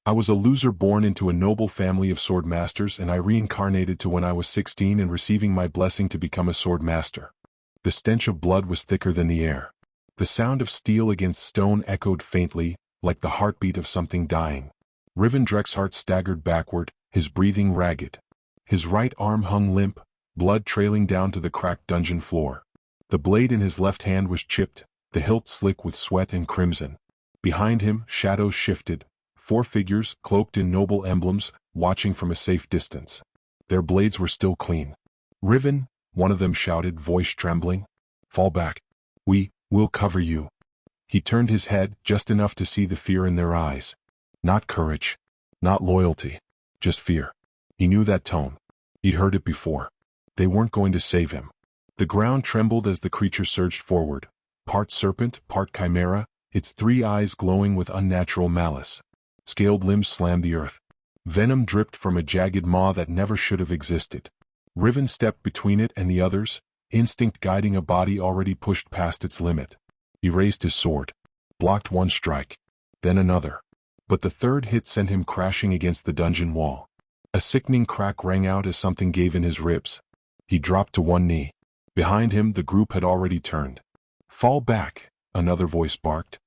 I was a loser born into a noble family of sword masters, and I reincarnated to when I was 16 and receiving my blessing to become a sword master. The stench of blood was thicker than the air. The sound of steel against stone echoed faintly, like the heartbeat of something dying. Riven Drexhart staggered backward, his breathing ragged. His right arm hung limp, blood trailing down to the cracked dungeon floor. The blade in his left hand was chipped, the hilt slick with sweat and crimson. Behind him, shadows shifted, 4 figures, cloaked in noble emblems, watching from a safe distance. Their blades were still clean. "Riven," one of them shouted, voice trembling. "Fall back. We'll cover you." He turned his head, just enough to see the fear in their eyes. Not courage. Not loyalty. Just fear. He knew that tone. He'd heard it before. They weren't going to save him. The ground trembled as the creature surged forward, part serpent, part chimera, its 3 eyes glowing with unnatural malice. Scaled limbs slammed the earth. Venom dripped from a jagged maw that never should have existed. Riven stepped between it and the others, instinct guiding a body already pushed past its limit. He raised his sword, blocked one strike, then another. But the third hit sent him crashing against the dungeon wall. A sickening crack rang out as something gave in his ribs. He dropped to one knee. Behind him, the group had already turned. "Fall back," another voice barked.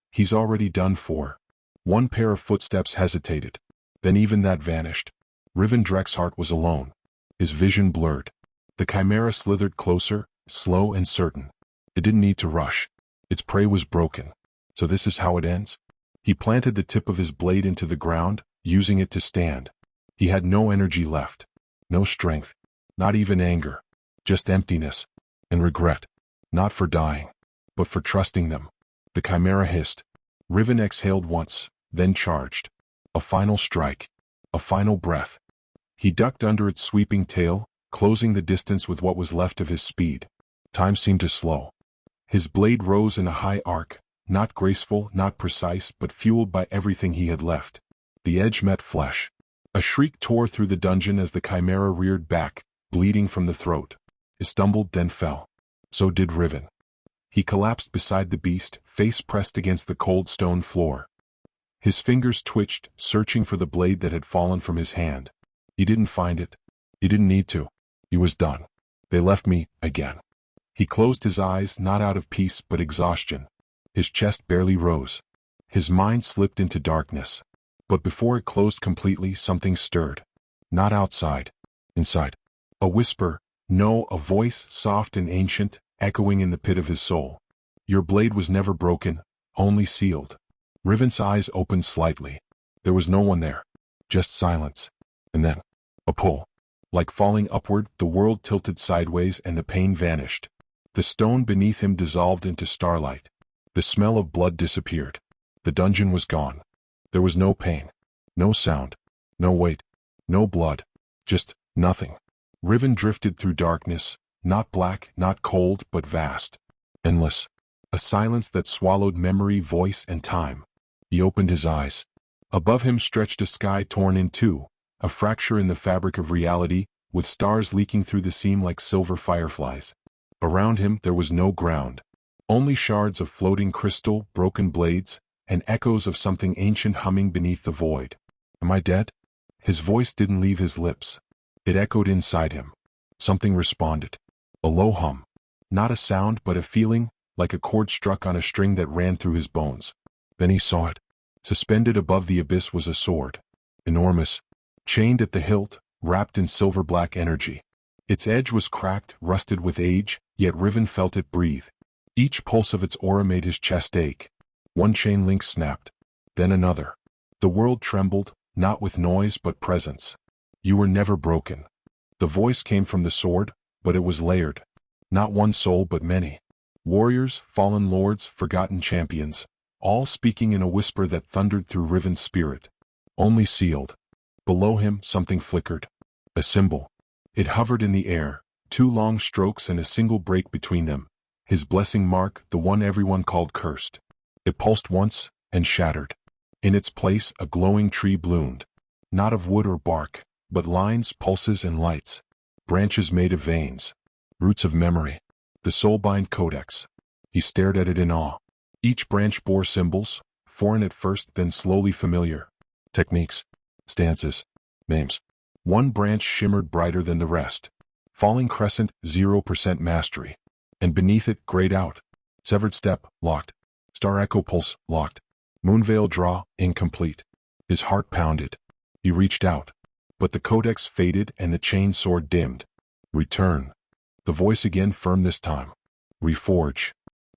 "He's already done for." One pair of footsteps hesitated. Then even that vanished. Riven Drexhart was alone. His vision blurred. The chimera slithered closer, slow and certain. It didn't need to rush. Its prey was broken. So this is how it ends? He planted the tip of his blade into the ground, using it to stand. He had no energy left. No strength. Not even anger. Just emptiness. And regret. Not for dying, but for trusting them. The chimera hissed. Riven exhaled once, then charged. A final strike. A final breath. He ducked under its sweeping tail, closing the distance with what was left of his speed. Time seemed to slow. His blade rose in a high arc, not graceful, not precise, but fueled by everything he had left. The edge met flesh. A shriek tore through the dungeon as the chimera reared back, bleeding from the throat. He stumbled, then fell. So did Riven. He collapsed beside the beast, face pressed against the cold stone floor. His fingers twitched, searching for the blade that had fallen from his hand. He didn't find it. He didn't need to. He was done. "They left me, again." He closed his eyes, not out of peace but exhaustion. His chest barely rose. His mind slipped into darkness. But before it closed completely, something stirred. Not outside. Inside. A whisper, no, a voice, soft and ancient, echoing in the pit of his soul. "Your blade was never broken, only sealed." Riven's eyes opened slightly. There was no one there. Just silence. And then, a pull. Like falling upward, the world tilted sideways and the pain vanished. The stone beneath him dissolved into starlight. The smell of blood disappeared. The dungeon was gone. There was no pain. No sound. No weight. No blood. Just nothing. Riven drifted through darkness, not black, not cold, but vast. Endless. A silence that swallowed memory, voice, and time. He opened his eyes. Above him stretched a sky torn in two, a fracture in the fabric of reality, with stars leaking through the seam like silver fireflies. Around him there was no ground. Only shards of floating crystal, broken blades, and echoes of something ancient humming beneath the void. "Am I dead?" His voice didn't leave his lips. It echoed inside him. Something responded. A low hum. Not a sound but a feeling, like a chord struck on a string that ran through his bones. Then he saw it. Suspended above the abyss was a sword. Enormous. Chained at the hilt, wrapped in silver-black energy. Its edge was cracked, rusted with age, yet Riven felt it breathe. Each pulse of its aura made his chest ache. One chain link snapped. Then another. The world trembled, not with noise but presence. "You were never broken." The voice came from the sword, but it was layered. Not one soul but many. Warriors, fallen lords, forgotten champions, all speaking in a whisper that thundered through Riven's spirit. Only sealed. Below him, something flickered. A symbol. It hovered in the air, 2 long strokes and a single break between them. His blessing mark, the one everyone called cursed. It pulsed once, and shattered. In its place, a glowing tree bloomed. Not of wood or bark, but lines, pulses, and lights. Branches made of veins. Roots of memory. The soulbind codex. He stared at it in awe. Each branch bore symbols, foreign at first, then slowly familiar. Techniques, stances, names. One branch shimmered brighter than the rest. Falling crescent, 0% mastery. And beneath it, grayed out. Severed step, locked. Star echo pulse, locked. Moonveil draw, incomplete. His heart pounded. He reached out. But the codex faded and the chain sword dimmed. Return. The voice again firm this time. Reforge.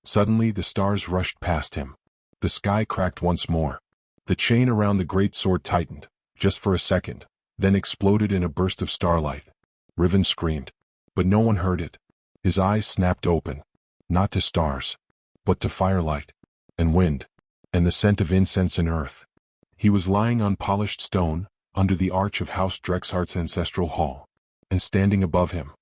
Suddenly the stars rushed past him. The sky cracked once more. The chain around the great sword tightened, just for a second, then exploded in a burst of starlight. Riven screamed. But no one heard it. His eyes snapped open. Not to stars, but to firelight, and wind, and the scent of incense and earth. He was lying on polished stone, under the arch of House Drexhart's ancestral hall. And standing above him,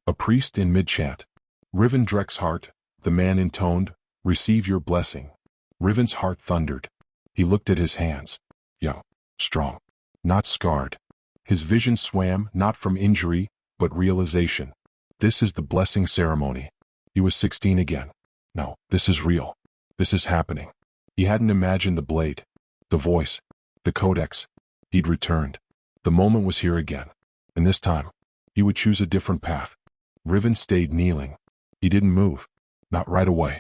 a priest in mid-chant. Riven Drexhart, the man intoned, receive your blessing. Riven's heart thundered. He looked at his hands. Young, strong, not scarred. His vision swam not from injury, but realization. This is the blessing ceremony. He was 16 again. No, this is real. This is happening. He hadn't imagined the blade, the voice, the codex. He'd returned. The moment was here again. And this time, he would choose a different path. Riven stayed kneeling. He didn't move. Not right away.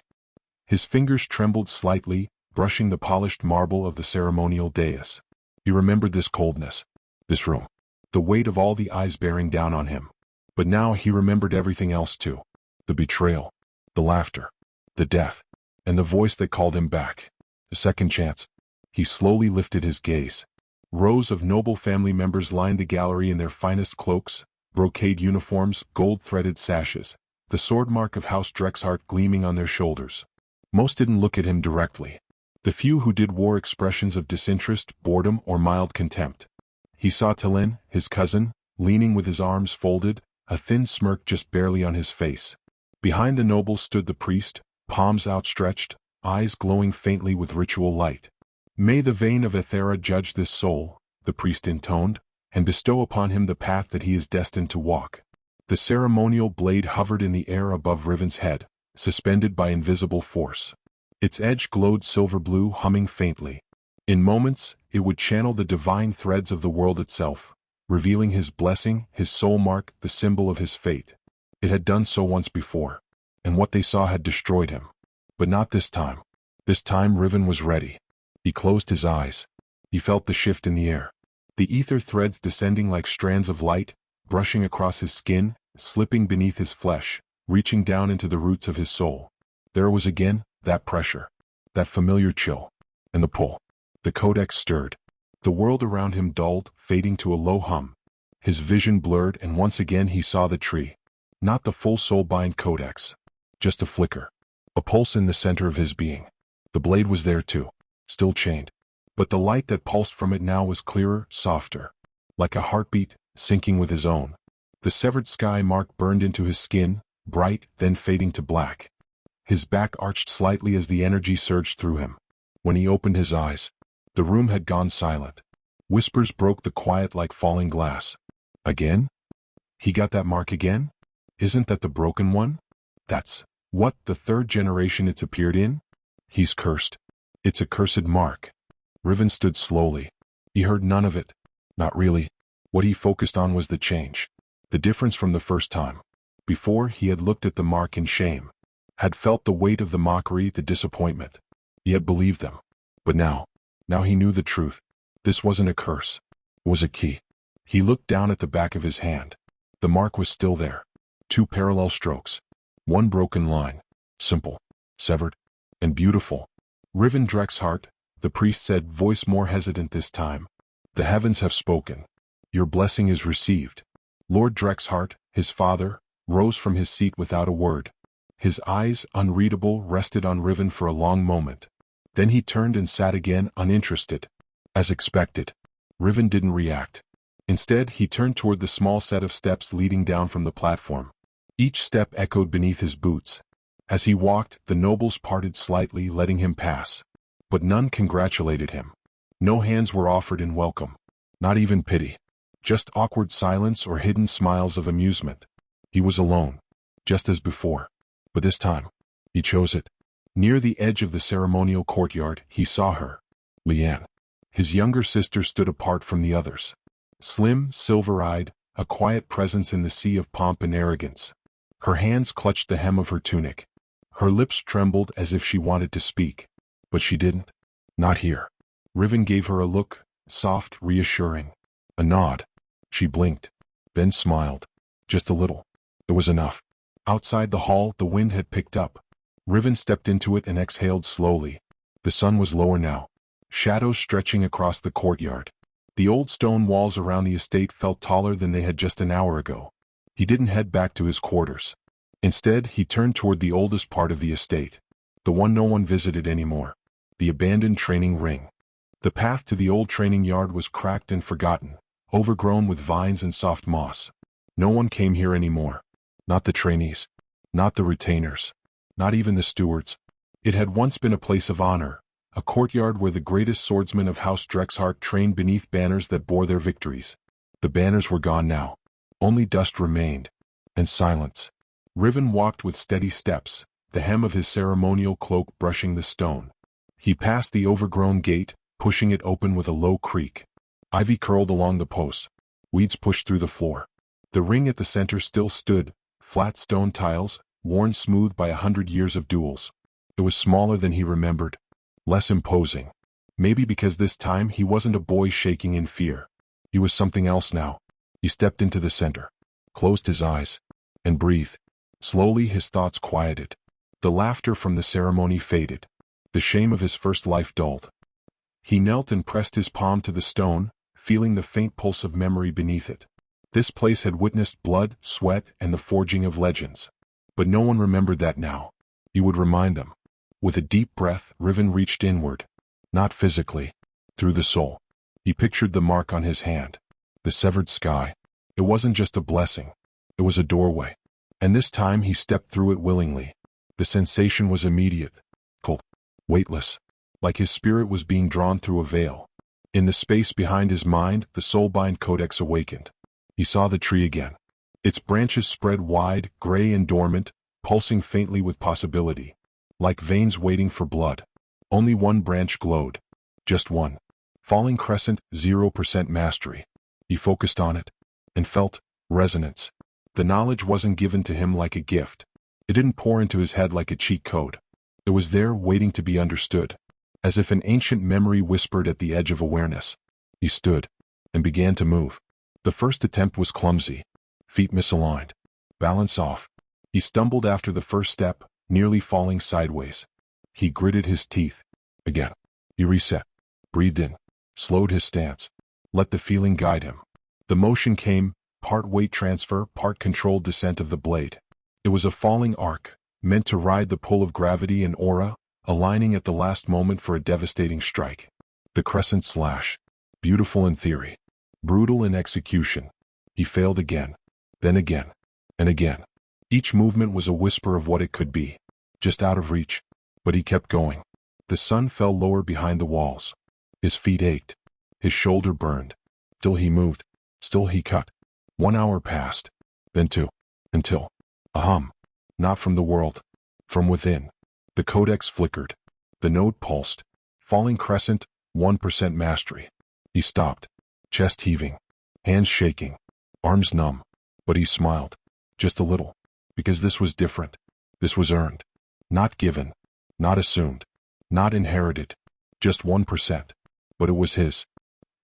His fingers trembled slightly, brushing the polished marble of the ceremonial dais. He remembered this coldness, this room, the weight of all the eyes bearing down on him. But now he remembered everything else too. The betrayal, the laughter, the death, and the voice that called him back. A second chance. He slowly lifted his gaze. Rows of noble family members lined the gallery in their finest cloaks, brocade uniforms, gold-threaded sashes, the sword mark of House Drexhart gleaming on their shoulders. Most didn't look at him directly. The few who did wore expressions of disinterest, boredom, or mild contempt. He saw Talin, his cousin, leaning with his arms folded, a thin smirk just barely on his face. Behind the nobles stood the priest, palms outstretched, eyes glowing faintly with ritual light. May the vein of Ethera judge this soul, the priest intoned, and bestow upon him the path that he is destined to walk. The ceremonial blade hovered in the air above Riven's head, suspended by invisible force. Its edge glowed silver blue, humming faintly. In moments, it would channel the divine threads of the world itself, revealing his blessing, his soul mark, the symbol of his fate. It had done so once before, and what they saw had destroyed him. But not this time. This time Riven was ready. He closed his eyes. He felt the shift in the air. The ether threads descending like strands of light, brushing across his skin, slipping beneath his flesh, reaching down into the roots of his soul. There was again that pressure, that familiar chill, and the pull. The codex stirred. The world around him dulled, fading to a low hum. His vision blurred, and once again he saw the tree. Not the full soul-bind codex. Just a flicker. A pulse in the center of his being. The blade was there too, still chained. But the light that pulsed from it now was clearer, softer. Like a heartbeat, syncing with his own. The severed sky mark burned into his skin, bright, then fading to black. His back arched slightly as the energy surged through him. When he opened his eyes, the room had gone silent. Whispers broke the quiet like falling glass. Again? He got that mark again? Isn't that the broken one? That's what, the third generation it's appeared in? He's cursed. It's a cursed mark. Riven stood slowly. He heard none of it. Not really. What he focused on was the change. The difference from the first time. Before, he had looked at the mark in shame. Had felt the weight of the mockery, the disappointment. He had believed them. But now he knew the truth. This wasn't a curse. It was a key. He looked down at the back of his hand. The mark was still there. 2 parallel strokes. 1 broken line. Simple, severed, and beautiful. Riven Drexhart, the priest said, voice more hesitant this time. The heavens have spoken. Your blessing is received. Lord Drexhart, his father, rose from his seat without a word. His eyes, unreadable, rested on Riven for a long moment. Then he turned and sat again, uninterested. As expected, Riven didn't react. Instead, he turned toward the small set of steps leading down from the platform. Each step echoed beneath his boots. As he walked, the nobles parted slightly, letting him pass. But none congratulated him. No hands were offered in welcome. Not even pity. Just awkward silence or hidden smiles of amusement. He was alone. Just as before. But this time, he chose it. Near the edge of the ceremonial courtyard, he saw her. Leanne. His younger sister stood apart from the others. Slim, silver-eyed, a quiet presence in the sea of pomp and arrogance. Her hands clutched the hem of her tunic. Her lips trembled as if she wanted to speak. But she didn't. Not here. Riven gave her a look, soft, reassuring. A nod. She blinked. Then smiled. Just a little. It was enough. Outside the hall, the wind had picked up. Riven stepped into it and exhaled slowly. The sun was lower now. Shadows stretching across the courtyard. The old stone walls around the estate felt taller than they had just an hour ago. He didn't head back to his quarters. Instead, he turned toward the oldest part of the estate. The one no one visited anymore. The abandoned training ring. The path to the old training yard was cracked and forgotten, overgrown with vines and soft moss. No one came here anymore. Not the trainees. Not the retainers. Not even the stewards. It had once been a place of honor, a courtyard where the greatest swordsmen of House Drexhart trained beneath banners that bore their victories. The banners were gone now. Only dust remained. And silence. Riven walked with steady steps, the hem of his ceremonial cloak brushing the stone. He passed the overgrown gate, pushing it open with a low creak. Ivy curled along the posts. Weeds pushed through the floor. The ring at the center still stood, flat stone tiles, worn smooth by 100 years of duels. It was smaller than he remembered. Less imposing. Maybe because this time he wasn't a boy shaking in fear. He was something else now. He stepped into the center, closed his eyes, and breathed. Slowly his thoughts quieted. The laughter from the ceremony faded. The shame of his first life dulled. He knelt and pressed his palm to the stone, feeling the faint pulse of memory beneath it. This place had witnessed blood, sweat, and the forging of legends. But no one remembered that now. He would remind them. With a deep breath, Riven reached inward. Not physically. Through the soul. He pictured the mark on his hand. The severed sky. It wasn't just a blessing. It was a doorway. And this time he stepped through it willingly. The sensation was immediate. Cold. Weightless. Like his spirit was being drawn through a veil. In the space behind his mind, the soulbind codex awakened. He saw the tree again. Its branches spread wide, gray and dormant, pulsing faintly with possibility. Like veins waiting for blood. Only one branch glowed. Just one. Falling crescent, 0% mastery. He focused on it. And felt resonance. The knowledge wasn't given to him like a gift. It didn't pour into his head like a cheat code. It was there waiting to be understood. As if an ancient memory whispered at the edge of awareness. He stood. And began to move. The first attempt was clumsy. Feet misaligned. Balance off. He stumbled after the first step, nearly falling sideways. He gritted his teeth. Again. He reset. Breathed in. Slowed his stance. Let the feeling guide him. The motion came, part weight transfer, part controlled descent of the blade. It was a falling arc, meant to ride the pull of gravity and aura, aligning at the last moment for a devastating strike. The crescent slash. Beautiful in theory. Brutal in execution. He failed again. Then again. And again. Each movement was a whisper of what it could be. Just out of reach. But he kept going. The sun fell lower behind the walls. His feet ached. His shoulder burned. Still he moved. Still he cut. 1 hour passed. Then 2. Until. A hum. Not from the world. From within. The codex flickered. The node pulsed. Falling crescent, 1% mastery. He stopped. Chest heaving. Hands shaking. Arms numb. But he smiled. Just a little. Because this was different. This was earned. Not given. Not assumed. Not inherited. Just 1%. But it was his.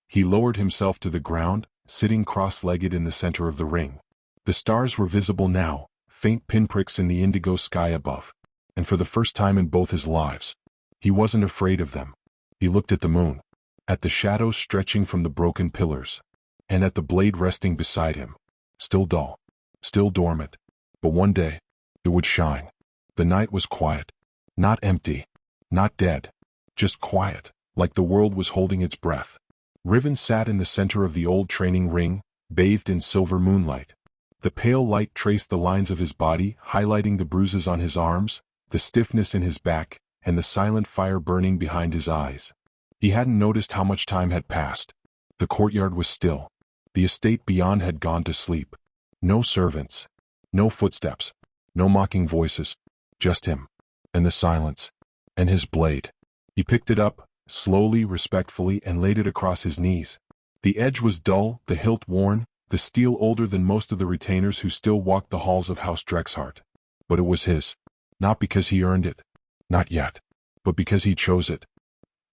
He lowered himself to the ground, sitting cross-legged in the center of the ring. The stars were visible now, faint pinpricks in the indigo sky above. And for the first time in both his lives, he wasn't afraid of them. He looked at the moon. At the shadows stretching from the broken pillars. And at the blade resting beside him. Still dull. Still dormant. But one day, it would shine. The night was quiet. Not empty. Not dead. Just quiet, like the world was holding its breath. Riven sat in the center of the old training ring, bathed in silver moonlight. The pale light traced the lines of his body, highlighting the bruises on his arms, the stiffness in his back, and the silent fire burning behind his eyes. He hadn't noticed how much time had passed. The courtyard was still. The estate beyond had gone to sleep. No servants. No footsteps. No mocking voices. Just him. And the silence. And his blade. He picked it up, slowly, respectfully, and laid it across his knees. The edge was dull, the hilt worn, the steel older than most of the retainers who still walked the halls of House Drexhart. But it was his. Not because he earned it. Not yet. But because he chose it.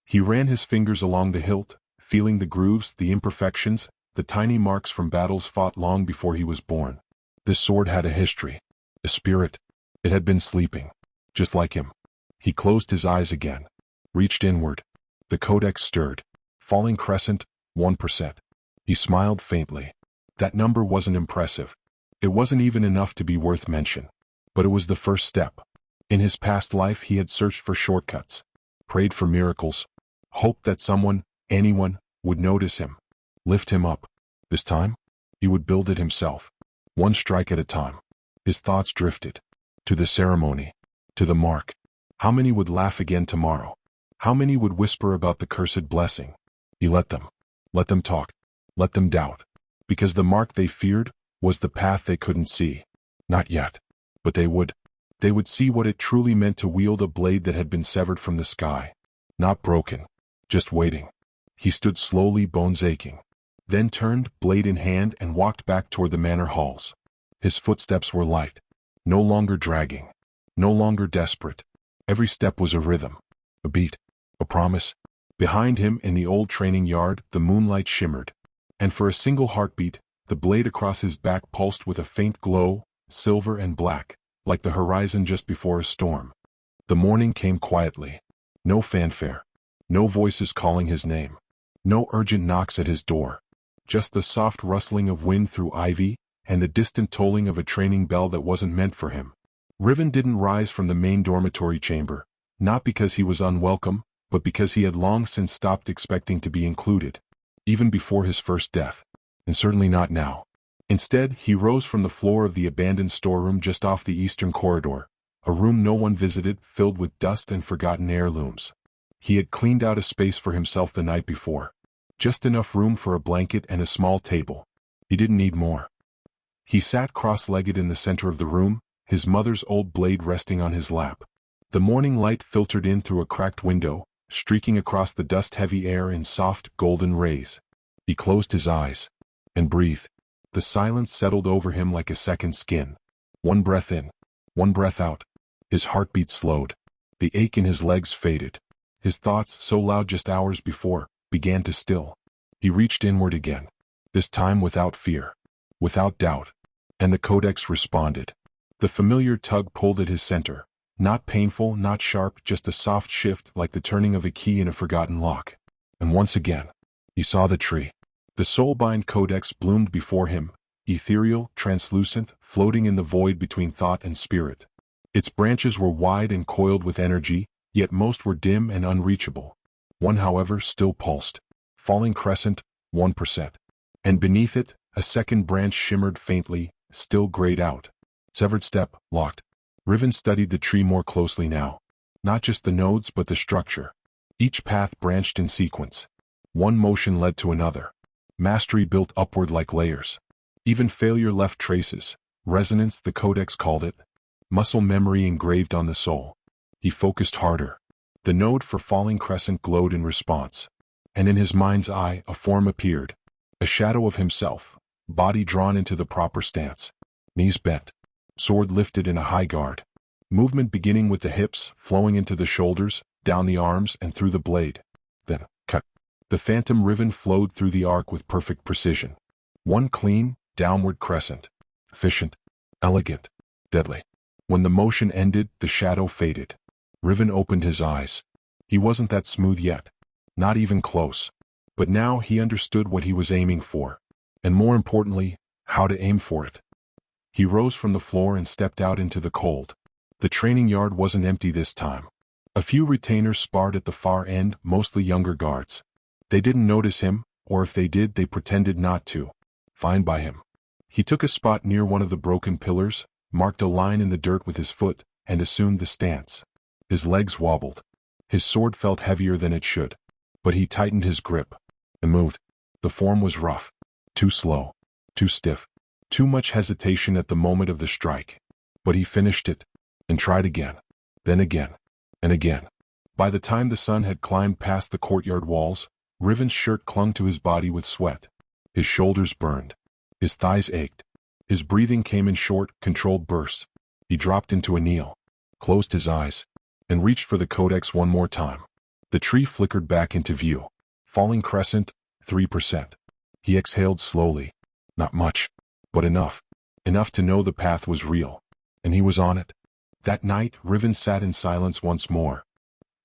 He ran his fingers along the hilt, feeling the grooves, the imperfections, the tiny marks from battles fought long before he was born. This sword had a history. A spirit. It had been sleeping. Just like him. He closed his eyes again. Reached inward. The codex stirred. Falling crescent, 1%. He smiled faintly. That number wasn't impressive. It wasn't even enough to be worth mention. But it was the first step. In his past life he had searched for shortcuts. Prayed for miracles. Hoped that someone, anyone, would notice him. Lift him up. This time, he would build it himself. One strike at a time. His thoughts drifted. To the ceremony. To the mark. How many would laugh again tomorrow? How many would whisper about the cursed blessing? He let them. Let them talk. Let them doubt. Because the mark they feared was the path they couldn't see. Not yet. But they would. They would see what it truly meant to wield a blade that had been severed from the sky. Not broken. Just waiting. He stood slowly, bones aching. Then turned, blade in hand, and walked back toward the manor halls. His footsteps were light. No longer dragging. No longer desperate. Every step was a rhythm. A beat. A promise. Behind him, in the old training yard, the moonlight shimmered. And for a single heartbeat, the blade across his back pulsed with a faint glow, silver and black, like the horizon just before a storm. The morning came quietly. No fanfare. No voices calling his name. No urgent knocks at his door. Just the soft rustling of wind through ivy, and the distant tolling of a training bell that wasn't meant for him. Riven didn't rise from the main dormitory chamber, not because he was unwelcome, but because he had long since stopped expecting to be included. Even before his first death. And certainly not now. Instead, he rose from the floor of the abandoned storeroom just off the eastern corridor, a room no one visited, filled with dust and forgotten heirlooms. He had cleaned out a space for himself the night before. Just enough room for a blanket and a small table. He didn't need more. He sat cross-legged in the center of the room, his mother's old blade resting on his lap. The morning light filtered in through a cracked window, streaking across the dust-heavy air in soft, golden rays. He closed his eyes. And breathed. The silence settled over him like a second skin. One breath in. One breath out. His heartbeat slowed. The ache in his legs faded. His thoughts, so loud just hours before, began to still. He reached inward again. This time without fear. Without doubt. And the codex responded. The familiar tug pulled at his center. Not painful, not sharp, just a soft shift like the turning of a key in a forgotten lock. And once again, he saw the tree. The soulbind codex bloomed before him, ethereal, translucent, floating in the void between thought and spirit. Its branches were wide and coiled with energy, yet most were dim and unreachable. One, however, still pulsed. Falling crescent, 1%. And beneath it, a second branch shimmered faintly, still grayed out. Severed step, locked. Riven studied the tree more closely now. Not just the nodes but the structure. Each path branched in sequence. One motion led to another. Mastery built upward like layers. Even failure left traces. Resonance, the codex called it. Muscle memory engraved on the soul. He focused harder. The node for falling crescent glowed in response. And in his mind's eye, a form appeared. A shadow of himself. Body drawn into the proper stance. Knees bent. Sword lifted in a high guard. Movement beginning with the hips, flowing into the shoulders, down the arms, and through the blade. Then, cut. The phantom riven flowed through the arc with perfect precision. One clean, downward crescent. Efficient. Elegant. Deadly. When the motion ended, the shadow faded. Riven opened his eyes. He wasn't that smooth yet. Not even close. But now he understood what he was aiming for. And more importantly, how to aim for it. He rose from the floor and stepped out into the cold. The training yard wasn't empty this time. A few retainers sparred at the far end, mostly younger guards. They didn't notice him, or if they did, they pretended not to. Fine by him. He took a spot near one of the broken pillars, marked a line in the dirt with his foot, and assumed the stance. His legs wobbled. His sword felt heavier than it should. But he tightened his grip. And moved. The form was rough. Too slow. Too stiff. Too much hesitation at the moment of the strike. But he finished it. And tried again. Then again. And again. By the time the sun had climbed past the courtyard walls, Riven's shirt clung to his body with sweat. His shoulders burned. His thighs ached. His breathing came in short, controlled bursts. He dropped into a kneel, closed his eyes, and reached for the codex one more time. The tree flickered back into view. Falling crescent, 3%. He exhaled slowly. Not much, but enough. Enough to know the path was real. And he was on it. That night, Riven sat in silence once more.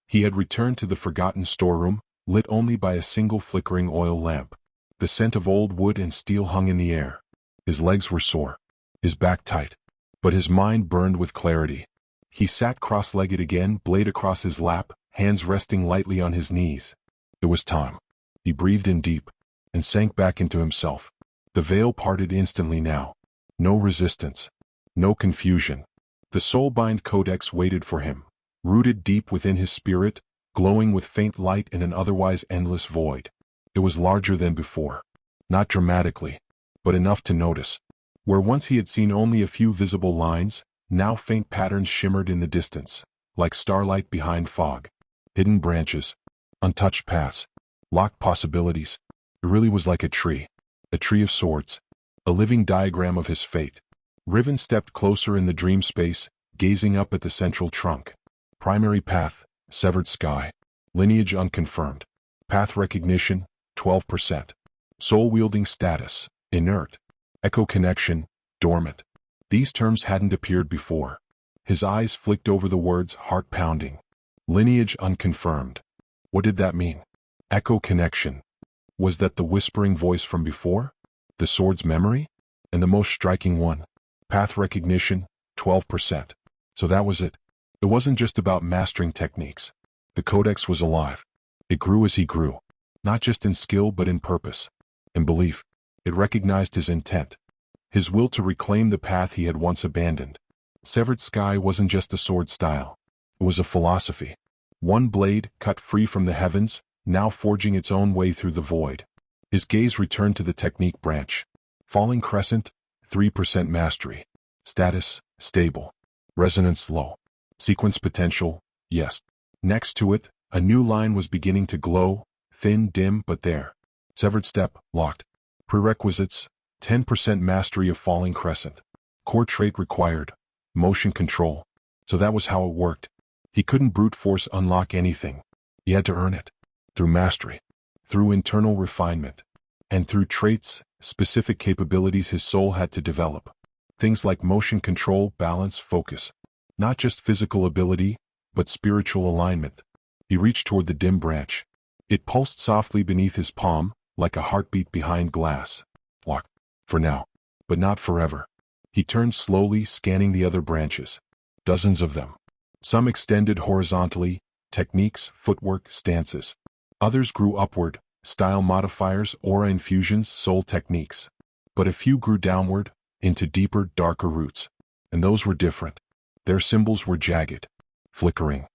He had returned to the forgotten storeroom, lit only by a single flickering oil lamp. The scent of old wood and steel hung in the air. His legs were sore, his back tight, but his mind burned with clarity. He sat cross-legged again, blade across his lap, hands resting lightly on his knees. It was time. He breathed in deep, and sank back into himself. The veil parted instantly now. No resistance. No confusion. The soulbind codex waited for him, rooted deep within his spirit, glowing with faint light in an otherwise endless void. It was larger than before. Not dramatically, but enough to notice. Where once he had seen only a few visible lines, now faint patterns shimmered in the distance, like starlight behind fog. Hidden branches, untouched paths, locked possibilities. It really was like a tree of swords, a living diagram of his fate. Riven stepped closer in the dream space, gazing up at the central trunk. Primary path, severed sky. Lineage unconfirmed. Path recognition, 12%. Soul-wielding status, inert. Echo connection, dormant. These terms hadn't appeared before. His eyes flicked over the words, heart pounding. Lineage unconfirmed. What did that mean? Echo connection. Was that the whispering voice from before? The sword's memory? And the most striking one. Path recognition, 12%. So that was it. It wasn't just about mastering techniques. The codex was alive. It grew as he grew. Not just in skill but in purpose. In belief. It recognized his intent. His will to reclaim the path he had once abandoned. Severed sky wasn't just a sword style. It was a philosophy. One blade, cut free from the heavens, now forging its own way through the void. His gaze returned to the technique branch. Falling crescent, 3% mastery. Status, stable. Resonance low. Sequence potential, yes. Next to it, a new line was beginning to glow, thin, dim, but there. Severed step, locked. Prerequisites, 10% mastery of falling crescent. Core trait required, motion control. So that was how it worked. He couldn't brute force unlock anything. He had to earn it. Through mastery. Through internal refinement. And through traits, specific capabilities his soul had to develop. Things like motion control, balance, focus. Not just physical ability, but spiritual alignment. He reached toward the dim branch. It pulsed softly beneath his palm, like a heartbeat behind glass. Locked. For now. But not forever. He turned slowly, scanning the other branches. Dozens of them. Some extended horizontally, techniques, footwork, stances. Others grew upward, style modifiers, aura infusions, soul techniques. But a few grew downward, into deeper, darker roots. And those were different. Their symbols were jagged. Flickering.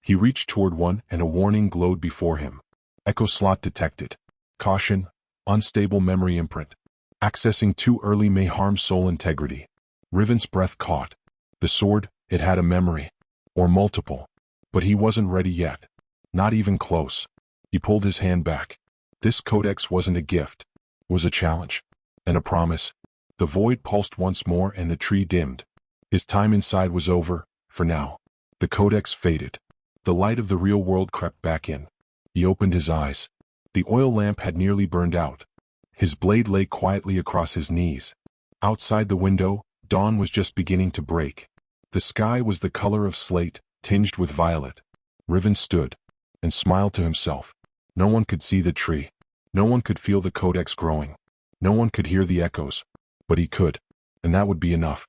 He reached toward one, and a warning glowed before him. Echo slot detected. Caution, unstable memory imprint. Accessing too early may harm soul integrity. Riven's breath caught. The sword, it had a memory. Or multiple. But he wasn't ready yet. Not even close. He pulled his hand back. This codex wasn't a gift. It was a challenge. And a promise. The void pulsed once more and the tree dimmed. His time inside was over, for now. The codex faded. The light of the real world crept back in. He opened his eyes. The oil lamp had nearly burned out. His blade lay quietly across his knees. Outside the window, dawn was just beginning to break. The sky was the color of slate, tinged with violet. Riven stood and smiled to himself. No one could see the tree. No one could feel the codex growing. No one could hear the echoes. But he could, and that would be enough.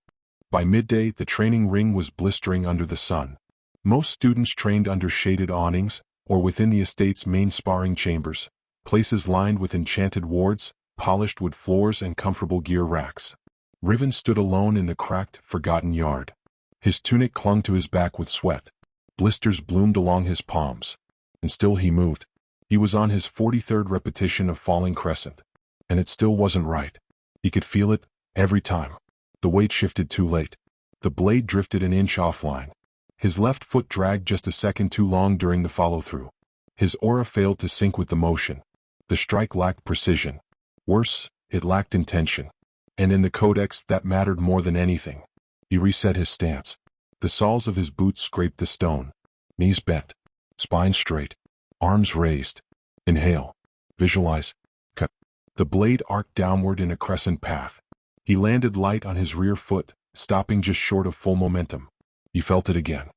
By midday, the training ring was blistering under the sun. Most students trained under shaded awnings, or within the estate's main sparring chambers, places lined with enchanted wards, polished wood floors and comfortable gear racks. Riven stood alone in the cracked, forgotten yard. His tunic clung to his back with sweat. Blisters bloomed along his palms. And still he moved. He was on his 43rd repetition of falling crescent. And it still wasn't right. He could feel it, every time. The weight shifted too late. The blade drifted an inch offline. His left foot dragged just a second too long during the follow-through. His aura failed to sync with the motion. The strike lacked precision. Worse, it lacked intention. And in the codex, that mattered more than anything. He reset his stance. The soles of his boots scraped the stone. Knees bent. Spine straight. Arms raised. Inhale. Visualize. Cut. The blade arced downward in a crescent path. He landed light on his rear foot, stopping just short of full momentum. He felt it again.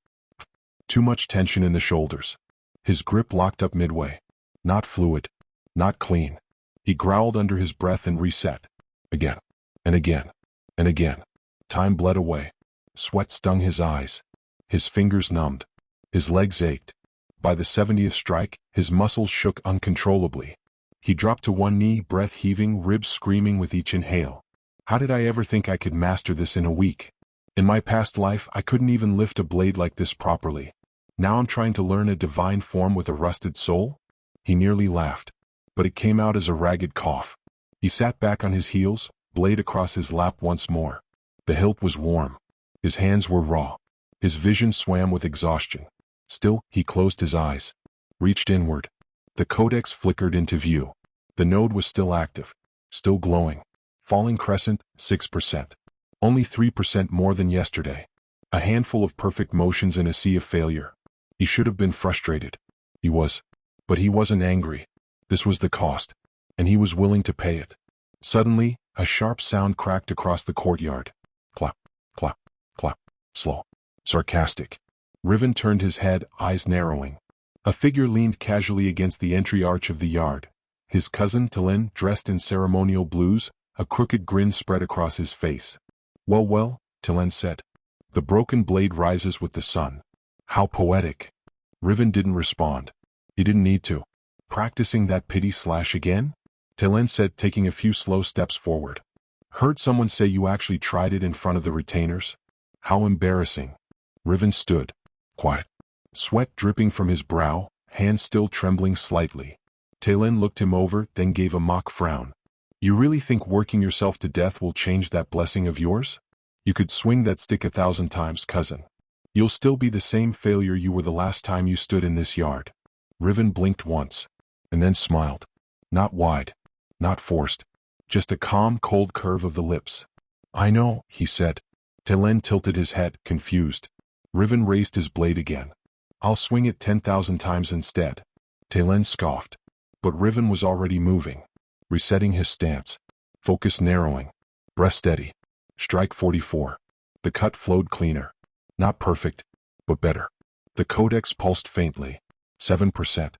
Too much tension in the shoulders. His grip locked up midway. Not fluid. Not clean. He growled under his breath and reset. Again. And again. And again. Time bled away. Sweat stung his eyes. His fingers numbed. His legs ached. By the 70th strike, his muscles shook uncontrollably. He dropped to one knee, breath heaving, ribs screaming with each inhale. How did I ever think I could master this in a week? In my past life, I couldn't even lift a blade like this properly. Now I'm trying to learn a divine form with a rusted soul? He nearly laughed, but it came out as a ragged cough. He sat back on his heels, blade across his lap once more. The hilt was warm. His hands were raw. His vision swam with exhaustion. Still, he closed his eyes, reached inward. The codex flickered into view. The node was still active, still glowing. Falling crescent, 6%. Only 3% more than yesterday. A handful of perfect motions in a sea of failure. He should have been frustrated. He was. But he wasn't angry. This was the cost, and he was willing to pay it. Suddenly, a sharp sound cracked across the courtyard. Clap, clap, clap. Slow. Sarcastic. Riven turned his head, eyes narrowing. A figure leaned casually against the entry arch of the yard. His cousin, Telen, dressed in ceremonial blues, a crooked grin spread across his face. Well, Telen said. The broken blade rises with the sun. How poetic. Riven didn't respond. He didn't need to. Practicing that pity slash again? Telen said, taking a few slow steps forward. Heard someone say you actually tried it in front of the retainers? How embarrassing. Riven stood. Quiet. Sweat dripping from his brow, hands still trembling slightly. Telen looked him over, then gave a mock frown. You really think working yourself to death will change that blessing of yours? You could swing that stick 1,000 times, cousin. You'll still be the same failure you were the last time you stood in this yard. Riven blinked once, and then smiled. Not wide, not forced, just a calm, cold curve of the lips. I know, he said. Telen tilted his head, confused. Riven raised his blade again. I'll swing it 10,000 times instead. Telen scoffed. But Riven was already moving, resetting his stance. Focus narrowing. Breath steady. Strike 44. The cut flowed cleaner. Not perfect, but better. The codex pulsed faintly. 7%.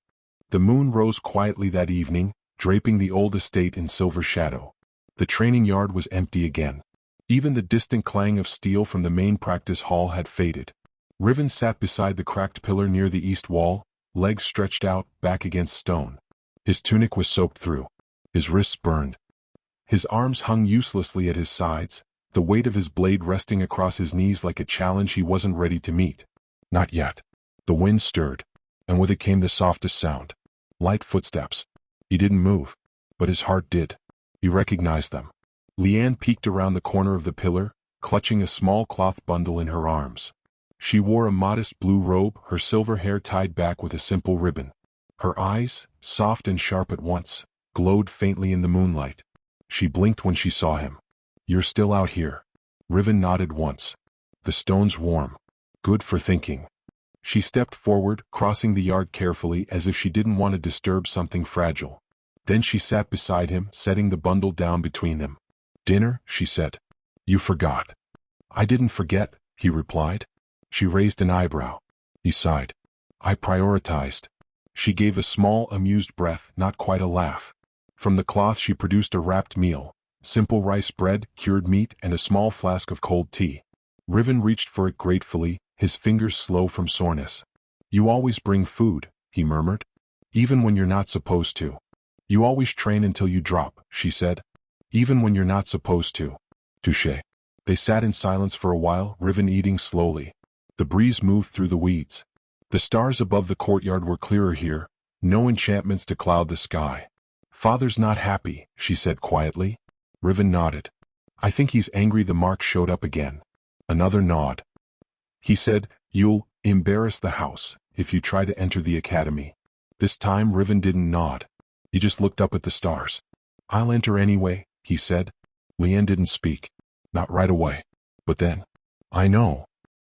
The moon rose quietly that evening, draping the old estate in silver shadow. The training yard was empty again. Even the distant clang of steel from the main practice hall had faded. Riven sat beside the cracked pillar near the east wall, legs stretched out, back against stone. His tunic was soaked through. His wrists burned. His arms hung uselessly at his sides, the weight of his blade resting across his knees like a challenge he wasn't ready to meet. Not yet. The wind stirred, and with it came the softest sound. Light footsteps. He didn't move, but his heart did. He recognized them. Leanne peeked around the corner of the pillar, clutching a small cloth bundle in her arms. She wore a modest blue robe, her silver hair tied back with a simple ribbon. Her eyes, soft and sharp at once, glowed faintly in the moonlight. She blinked when she saw him. You're still out here. Riven nodded once. The stone's warm. Good for thinking. She stepped forward, crossing the yard carefully as if she didn't want to disturb something fragile. Then she sat beside him, setting the bundle down between them. Dinner, she said. You forgot. I didn't forget, he replied. She raised an eyebrow. He sighed. I prioritized. She gave a small, amused breath, not quite a laugh. From the cloth she produced a wrapped meal. Simple rice bread, cured meat, and a small flask of cold tea. Riven reached for it gratefully, his fingers slow from soreness. You always bring food, he murmured. Even when you're not supposed to. You always train until you drop, she said. Even when you're not supposed to. Touché. They sat in silence for a while, Riven eating slowly. The breeze moved through the weeds. The stars above the courtyard were clearer here, no enchantments to cloud the sky. Father's not happy, she said quietly. Riven nodded. I think he's angry the mark showed up again. Another nod. He said, You'll Embarrass the house, if you try to enter the academy. This time Riven didn't nod. He just looked up at the stars. I'll enter anyway, he said. Leanne didn't speak. Not right away. But then, I know.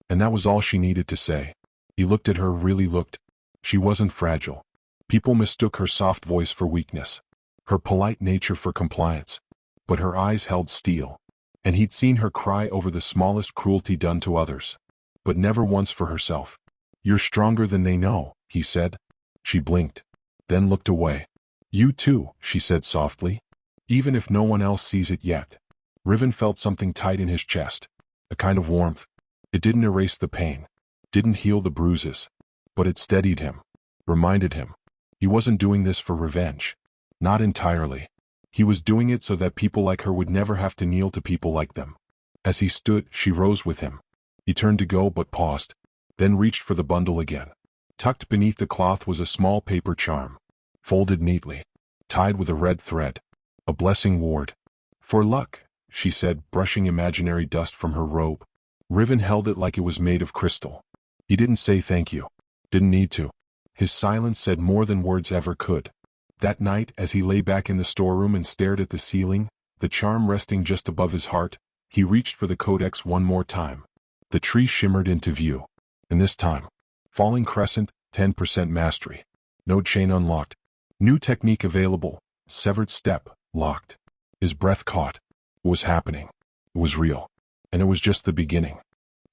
And that was all she needed to say. He looked at her, really looked. She wasn't fragile. People mistook her soft voice for weakness, her polite nature for compliance. But her eyes held steel. And he'd seen her cry over the smallest cruelty done to others. But never once for herself. You're stronger than they know, he said. She blinked. Then looked away. You too, she said softly. Even if no one else sees it yet. Riven felt something tight in his chest. A kind of warmth. It didn't erase the pain. Didn't heal the bruises. But it steadied him. Reminded him. He wasn't doing this for revenge. Not entirely. He was doing it so that people like her would never have to kneel to people like them. As he stood, she rose with him. He turned to go but paused. Then reached for the bundle again. Tucked beneath the cloth was a small paper charm. Folded neatly. Tied with a red thread. A blessing ward. For luck, she said, brushing imaginary dust from her robe. Riven held it like it was made of crystal. He didn't say thank you. Didn't need to. His silence said more than words ever could. That night, as he lay back in the storeroom and stared at the ceiling, the charm resting just above his heart, he reached for the codex one more time. The tree shimmered into view. And this time, falling crescent, 10% mastery. Node chain unlocked. New technique available. Severed step, locked. His breath caught. It was happening. It was real. And it was just the beginning.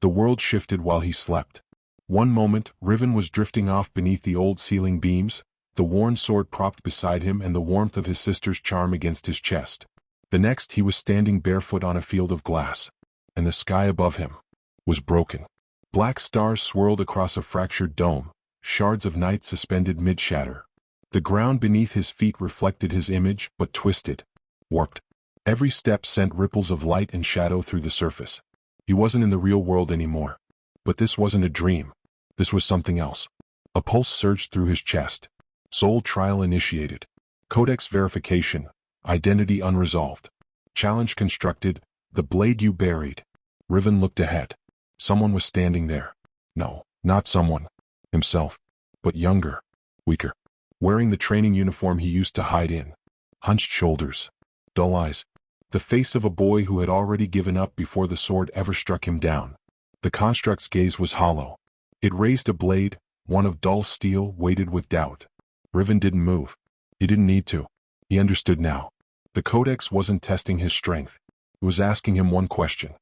The world shifted while he slept. One moment, Riven was drifting off beneath the old ceiling beams, the worn sword propped beside him and the warmth of his sister's charm against his chest. The next, he was standing barefoot on a field of glass. And the sky above him was broken. Black stars swirled across a fractured dome, shards of night suspended mid-shatter. The ground beneath his feet reflected his image, but twisted, warped. Every step sent ripples of light and shadow through the surface. He wasn't in the real world anymore. But this wasn't a dream. This was something else. A pulse surged through his chest. Soul trial initiated. Codex verification. Identity unresolved. Challenge constructed. The blade you buried. Riven looked ahead. Someone was standing there. No, not someone. Himself. But younger. Weaker. Wearing the training uniform he used to hide in. Hunched shoulders. Dull eyes. The face of a boy who had already given up before the sword ever struck him down. The construct's gaze was hollow. It raised a blade, one of dull steel weighted with doubt. Riven didn't move. He didn't need to. He understood now. The codex wasn't testing his strength. It was asking him one question.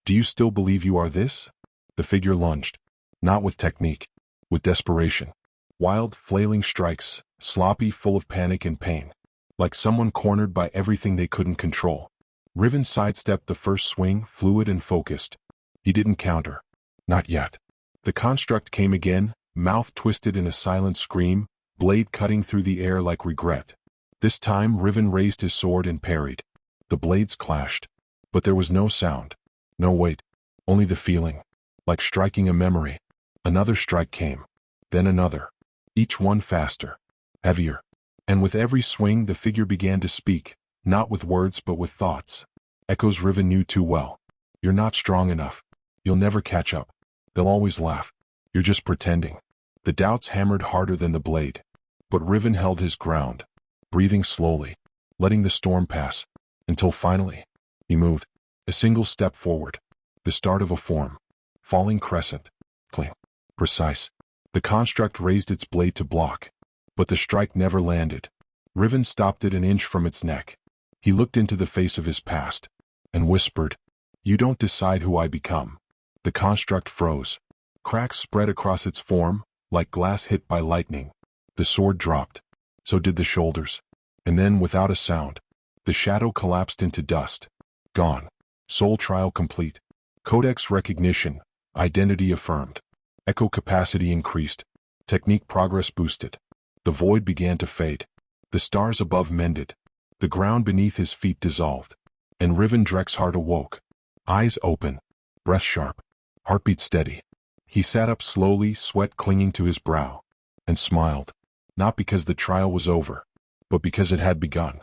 Do you still believe you are this? The figure lunged. Not with technique. With desperation. Wild, flailing strikes, sloppy, full of panic and pain. Like someone cornered by everything they couldn't control. Riven sidestepped the first swing, fluid and focused. He didn't counter. Not yet. The construct came again, mouth twisted in a silent scream, blade cutting through the air like regret. This time Riven raised his sword and parried. The blades clashed. But there was no sound. No weight. Only the feeling. Like striking a memory. Another strike came. Then another. Each one faster. Heavier. And with every swing the figure began to speak, not with words but with thoughts. Echoes Riven knew too well. You're not strong enough. You'll never catch up. They'll always laugh. You're just pretending. The doubts hammered harder than the blade. But Riven held his ground, breathing slowly, letting the storm pass, until finally, he moved. A single step forward. The start of a form. Falling crescent. Clean. Precise. The construct raised its blade to block. But the strike never landed. Riven stopped it an inch from its neck. He looked into the face of his past, and whispered, You don't decide who I become. The construct froze. Cracks spread across its form, like glass hit by lightning. The sword dropped. So did the shoulders. And then, without a sound, the shadow collapsed into dust. Gone. Soul trial complete. Codex recognition. Identity affirmed. Echo capacity increased. Technique progress boosted. The void began to fade. The stars above mended. The ground beneath his feet dissolved. And Riven Drexhart awoke. Eyes open. Breath sharp. Heartbeat steady. He sat up slowly, sweat clinging to his brow. And smiled. Not because the trial was over, but because it had begun.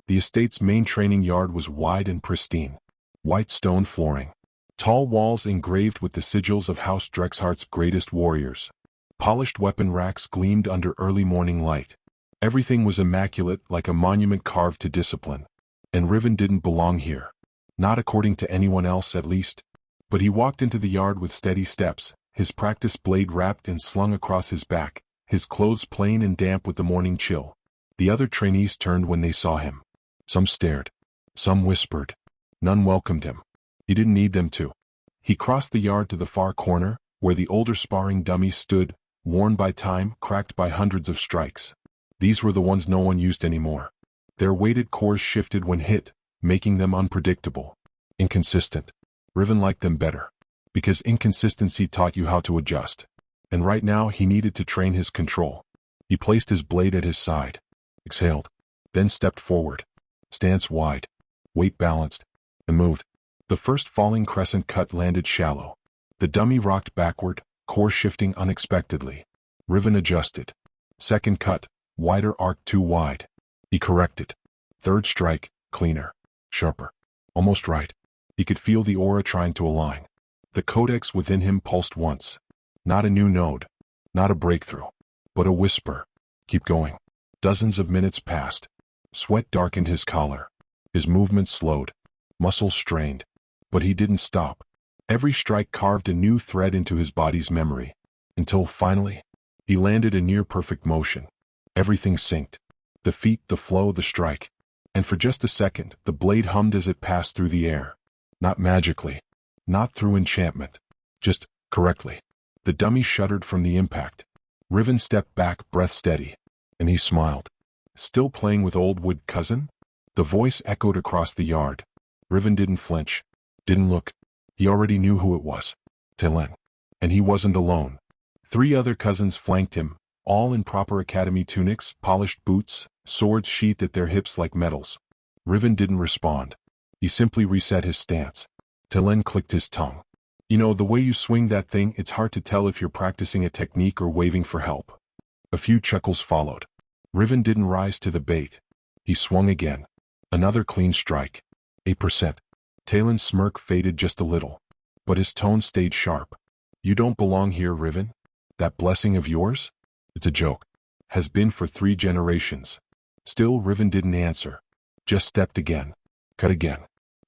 The estate's main training yard was wide and pristine. White stone flooring. Tall walls engraved with the sigils of House Drexhart's greatest warriors. Polished weapon racks gleamed under early morning light. Everything was immaculate, like a monument carved to discipline. And Riven didn't belong here. Not according to anyone else, at least. But he walked into the yard with steady steps, his practice blade wrapped and slung across his back, his clothes plain and damp with the morning chill. The other trainees turned when they saw him. Some stared. Some whispered. None welcomed him. He didn't need them to. He crossed the yard to the far corner, where the older sparring dummies stood, worn by time, cracked by hundreds of strikes. These were the ones no one used anymore. Their weighted cores shifted when hit, making them unpredictable. Inconsistent. Riven liked them better. Because inconsistency taught you how to adjust. And right now he needed to train his control. He placed his blade at his side. Exhaled. Then stepped forward. Stance wide. Weight balanced. And moved. The first falling crescent cut landed shallow. The dummy rocked backward, core shifting unexpectedly. Riven adjusted. Second cut, wider arc too wide. He corrected. Third strike, cleaner. Sharper. Almost right. He could feel the aura trying to align. The codex within him pulsed once. Not a new node. Not a breakthrough. But a whisper. Keep going. Dozens of minutes passed. Sweat darkened his collar. His movements slowed. Muscles strained. But he didn't stop. Every strike carved a new thread into his body's memory. Until finally, he landed a near-perfect motion. Everything synced. The feet, the flow, the strike. And for just a second, the blade hummed as it passed through the air. Not magically. Not through enchantment. Just correctly. The dummy shuddered from the impact. Riven stepped back, breath steady. And he smiled. Still playing with old wood, cousin? The voice echoed across the yard. Riven didn't flinch. Didn't look. He already knew who it was. Telen. And he wasn't alone. 3 other cousins flanked him, all in proper academy tunics, polished boots, swords sheathed at their hips like medals. Riven didn't respond. He simply reset his stance. Telen clicked his tongue. You know, the way you swing that thing, it's hard to tell if you're practicing a technique or waving for help. A few chuckles followed. Riven didn't rise to the bait. He swung again. Another clean strike. 8%. Talen's smirk faded just a little. But his tone stayed sharp. You don't belong here, Riven. That blessing of yours? It's a joke. Has been for 3 generations. Still, Riven didn't answer. Just stepped again. Cut again.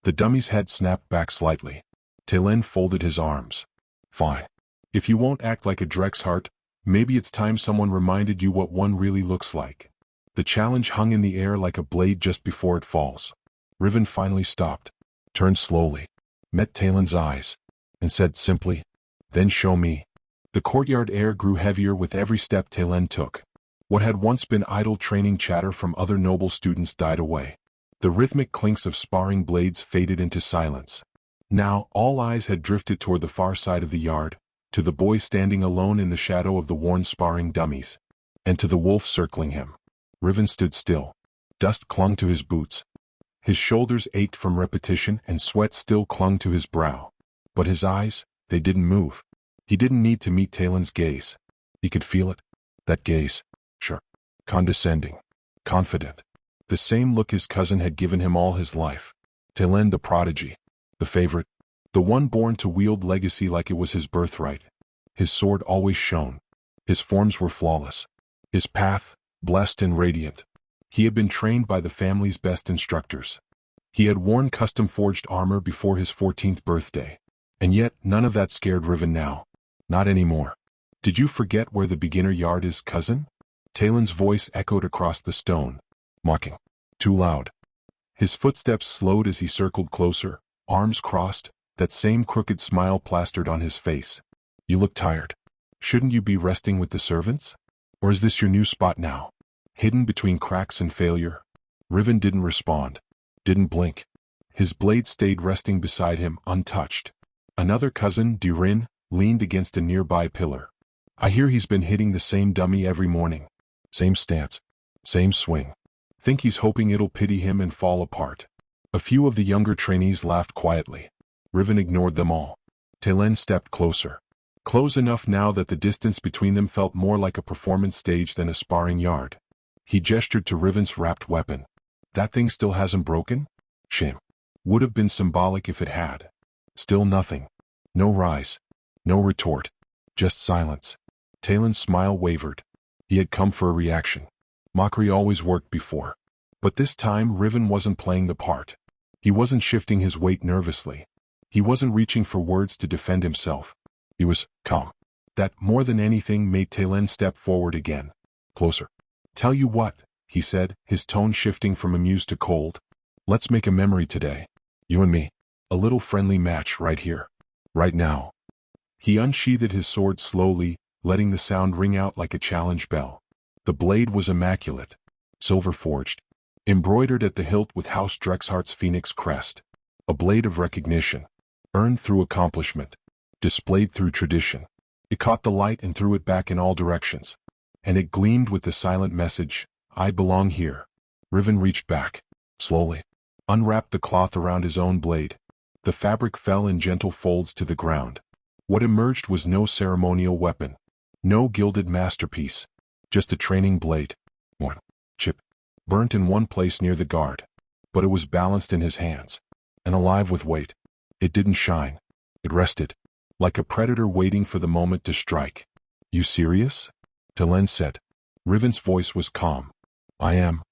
The dummy's head snapped back slightly. Telen folded his arms. Fine. If you won't act like a Drexhart, maybe it's time someone reminded you what one really looks like. The challenge hung in the air like a blade just before it falls. Riven finally stopped. Turned slowly. Met Talen's eyes. And said simply, "Then show me." The courtyard air grew heavier with every step Telen took. What had once been idle training chatter from other noble students died away. The rhythmic clinks of sparring blades faded into silence. Now, all eyes had drifted toward the far side of the yard, to the boy standing alone in the shadow of the worn sparring dummies, and to the wolf circling him. Riven stood still. Dust clung to his boots. His shoulders ached from repetition and sweat still clung to his brow. But his eyes, they didn't move. He didn't need to meet Talen's gaze. He could feel it. That gaze. Sure. Condescending. Confident. The same look his cousin had given him all his life. Telen the prodigy. The favorite. The one born to wield legacy like it was his birthright. His sword always shone. His forms were flawless. His path, blessed and radiant. He had been trained by the family's best instructors. He had worn custom-forged armor before his 14th birthday. And yet, none of that scared Riven now. Not anymore. Did you forget where the beginner yard is, cousin? Talen's voice echoed across the stone. Mocking. Too loud. His footsteps slowed as he circled closer, arms crossed, that same crooked smile plastered on his face. You look tired. Shouldn't you be resting with the servants? Or is this your new spot now? Hidden between cracks and failure? Riven didn't respond. Didn't blink. His blade stayed resting beside him, untouched. Another cousin, Durin, leaned against a nearby pillar. I hear he's been hitting the same dummy every morning. Same stance. Same swing. Think he's hoping it'll pity him and fall apart. A few of the younger trainees laughed quietly. Riven ignored them all. Telen stepped closer. Close enough now that the distance between them felt more like a performance stage than a sparring yard. He gestured to Riven's wrapped weapon. That thing still hasn't broken? Shame. Would have been symbolic if it had. Still nothing. No rise. No retort. Just silence. Talen's smile wavered. He had come for a reaction. Mockery always worked before. But this time Riven wasn't playing the part. He wasn't shifting his weight nervously. He wasn't reaching for words to defend himself. He was calm. That, more than anything, made Talen step forward again. Closer. Tell you what, he said, his tone shifting from amused to cold. Let's make a memory today. You and me. A little friendly match right here. Right now. He unsheathed his sword slowly, letting the sound ring out like a challenge bell. The blade was immaculate. Silver-forged. Embroidered at the hilt with House Drexhart's phoenix crest. A blade of recognition. Earned through accomplishment. Displayed through tradition. It caught the light and threw it back in all directions. And it gleamed with the silent message, I belong here. Riven reached back. Slowly. Unwrapped the cloth around his own blade. The fabric fell in gentle folds to the ground. What emerged was no ceremonial weapon. No gilded masterpiece. Just a training blade. One. Chip. Burnt in one place near the guard. But it was balanced in his hands. And alive with weight. It didn't shine. It rested. Like a predator waiting for the moment to strike. You serious? Talen said. Riven's voice was calm. I am.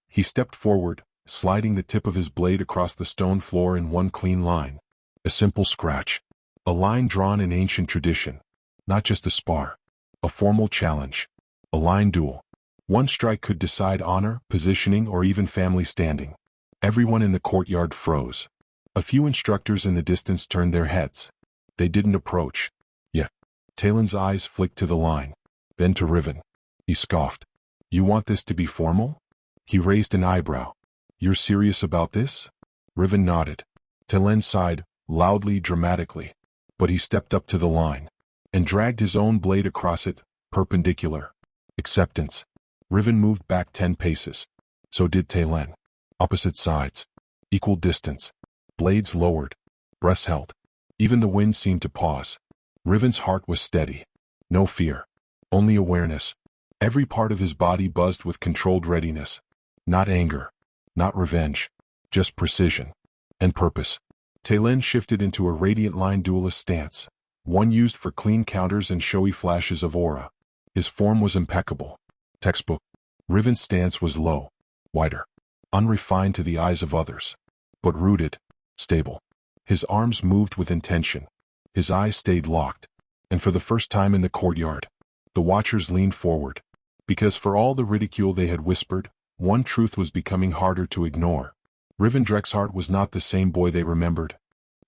He stepped forward, sliding the tip of his blade across the stone floor in one clean line. A simple scratch. A line drawn in ancient tradition. Not just a spar. A formal challenge. A line duel. One strike could decide honor, positioning, or even family standing. Everyone in the courtyard froze. A few instructors in the distance turned their heads. They didn't approach. Yet. Talen's eyes flicked to the line. Then to Riven. He scoffed. You want this to be formal? He raised an eyebrow. You're serious about this? Riven nodded. Talen sighed, loudly, dramatically. But he stepped up to the line. And dragged his own blade across it, perpendicular. Acceptance. Riven moved back 10 paces. So did Talen. Opposite sides. Equal distance. Blades lowered. Breaths held. Even the wind seemed to pause. Riven's heart was steady. No fear. Only awareness. Every part of his body buzzed with controlled readiness. Not anger. Not revenge. Just precision. And purpose. Talen shifted into a radiant line duelist stance. One used for clean counters and showy flashes of aura. His form was impeccable. Textbook. Riven's stance was low. Wider. Unrefined to the eyes of others. But rooted. Stable. His arms moved with intention. His eyes stayed locked. And for the first time in the courtyard, the watchers leaned forward. Because for all the ridicule they had whispered, one truth was becoming harder to ignore. Riven Drexhart was not the same boy they remembered.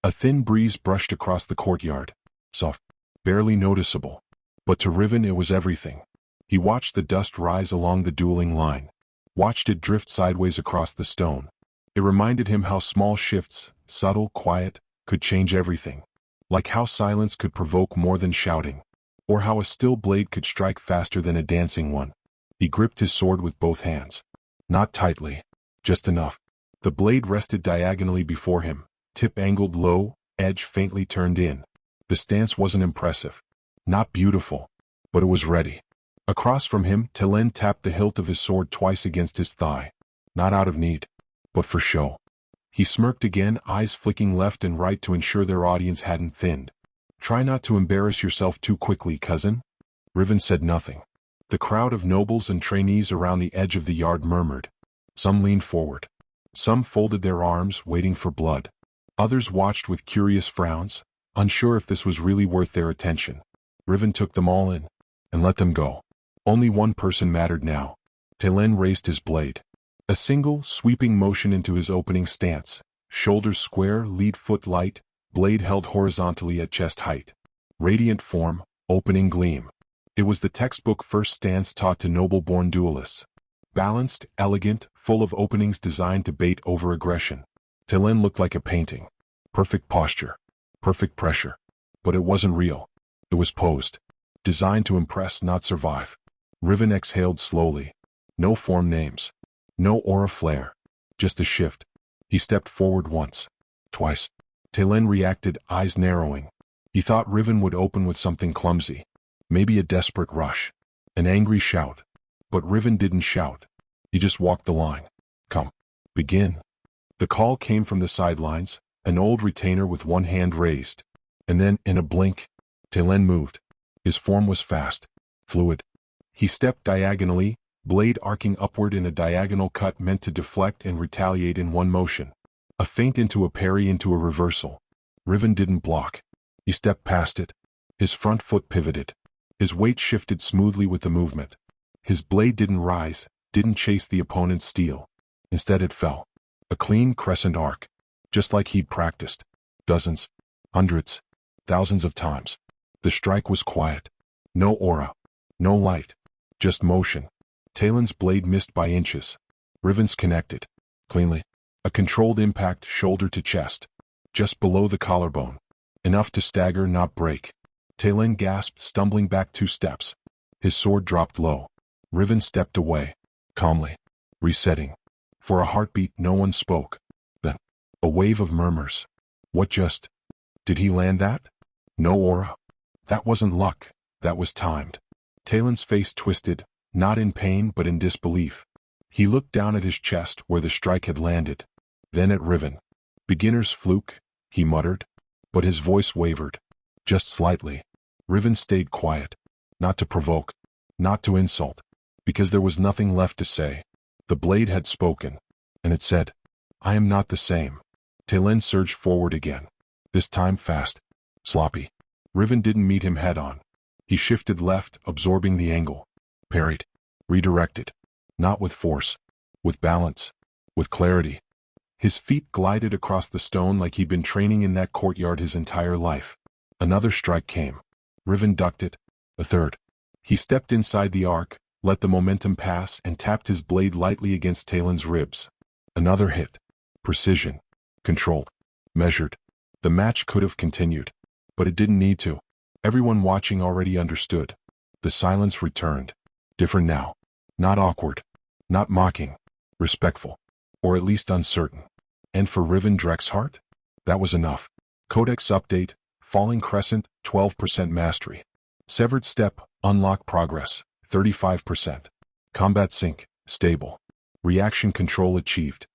A thin breeze brushed across the courtyard. Soft. Barely noticeable. But to Riven it was everything. He watched the dust rise along the dueling line. Watched it drift sideways across the stone. It reminded him how small shifts, subtle, quiet, could change everything. Like how silence could provoke more than shouting. Or how a still blade could strike faster than a dancing one. He gripped his sword with both hands. Not tightly. Just enough. The blade rested diagonally before him, tip angled low, edge faintly turned in. The stance wasn't impressive. Not beautiful. But it was ready. Across from him, Talen tapped the hilt of his sword twice against his thigh. Not out of need. But for show. He smirked again, eyes flicking left and right to ensure their audience hadn't thinned. Try not to embarrass yourself too quickly, cousin. Riven said nothing. The crowd of nobles and trainees around the edge of the yard murmured. Some leaned forward. Some folded their arms, waiting for blood. Others watched with curious frowns, unsure if this was really worth their attention. Riven took them all in, and let them go. Only one person mattered now. Talen raised his blade. A single, sweeping motion into his opening stance. Shoulders square, lead foot light, blade held horizontally at chest height. Radiant form, opening gleam. It was the textbook first stance taught to noble-born duelists. Balanced, elegant, full of openings designed to bait over aggression. Talen looked like a painting. Perfect posture. Perfect pressure. But it wasn't real. It was posed. Designed to impress, not survive. Riven exhaled slowly. No form names. No aura flare. Just a shift. He stepped forward once. Twice. Talen reacted, eyes narrowing. He thought Riven would open with something clumsy. Maybe a desperate rush. An angry shout. But Riven didn't shout. He just walked the line. Come. Begin. The call came from the sidelines, an old retainer with one hand raised. And then, in a blink, Talon moved. His form was fast, fluid. He stepped diagonally, blade arcing upward in a diagonal cut meant to deflect and retaliate in one motion. A feint into a parry into a reversal. Riven didn't block. He stepped past it. His front foot pivoted. His weight shifted smoothly with the movement. His blade didn't rise, didn't chase the opponent's steel. Instead it fell. A clean crescent arc. Just like he'd practiced. Dozens, hundreds, thousands of times. The strike was quiet. No aura. No light. Just motion. Talon's blade missed by inches. Riven's connected. Cleanly. A controlled impact shoulder to chest. Just below the collarbone. Enough to stagger, not break. Talon gasped, stumbling back 2 steps. His sword dropped low. Riven stepped away. Calmly. Resetting. For a heartbeat, no one spoke. Then, a wave of murmurs. What just? Did he land that? No aura. That wasn't luck. That was timed. Talon's face twisted, not in pain but in disbelief. He looked down at his chest where the strike had landed. Then at Riven. Beginner's fluke, he muttered. But his voice wavered. Just slightly. Riven stayed quiet. Not to provoke. Not to insult. Because there was nothing left to say. The blade had spoken. And it said, I am not the same. Talon surged forward again. This time fast. Sloppy. Riven didn't meet him head on. He shifted left, absorbing the angle. Parried. Redirected. Not with force. With balance. With clarity. His feet glided across the stone like he'd been training in that courtyard his entire life. Another strike came. Riven ducked it. A third. He stepped inside the arc, let the momentum pass, and tapped his blade lightly against Talon's ribs. Another hit. Precision. Controlled. Measured. The match could have continued. But it didn't need to. Everyone watching already understood. The silence returned. Different now. Not awkward. Not mocking. Respectful. Or at least uncertain. And for Riven Drexhart? That was enough. Codex update. Falling crescent, 12% mastery. Severed step, unlock progress, 35%. Combat sync, stable. Reaction control achieved.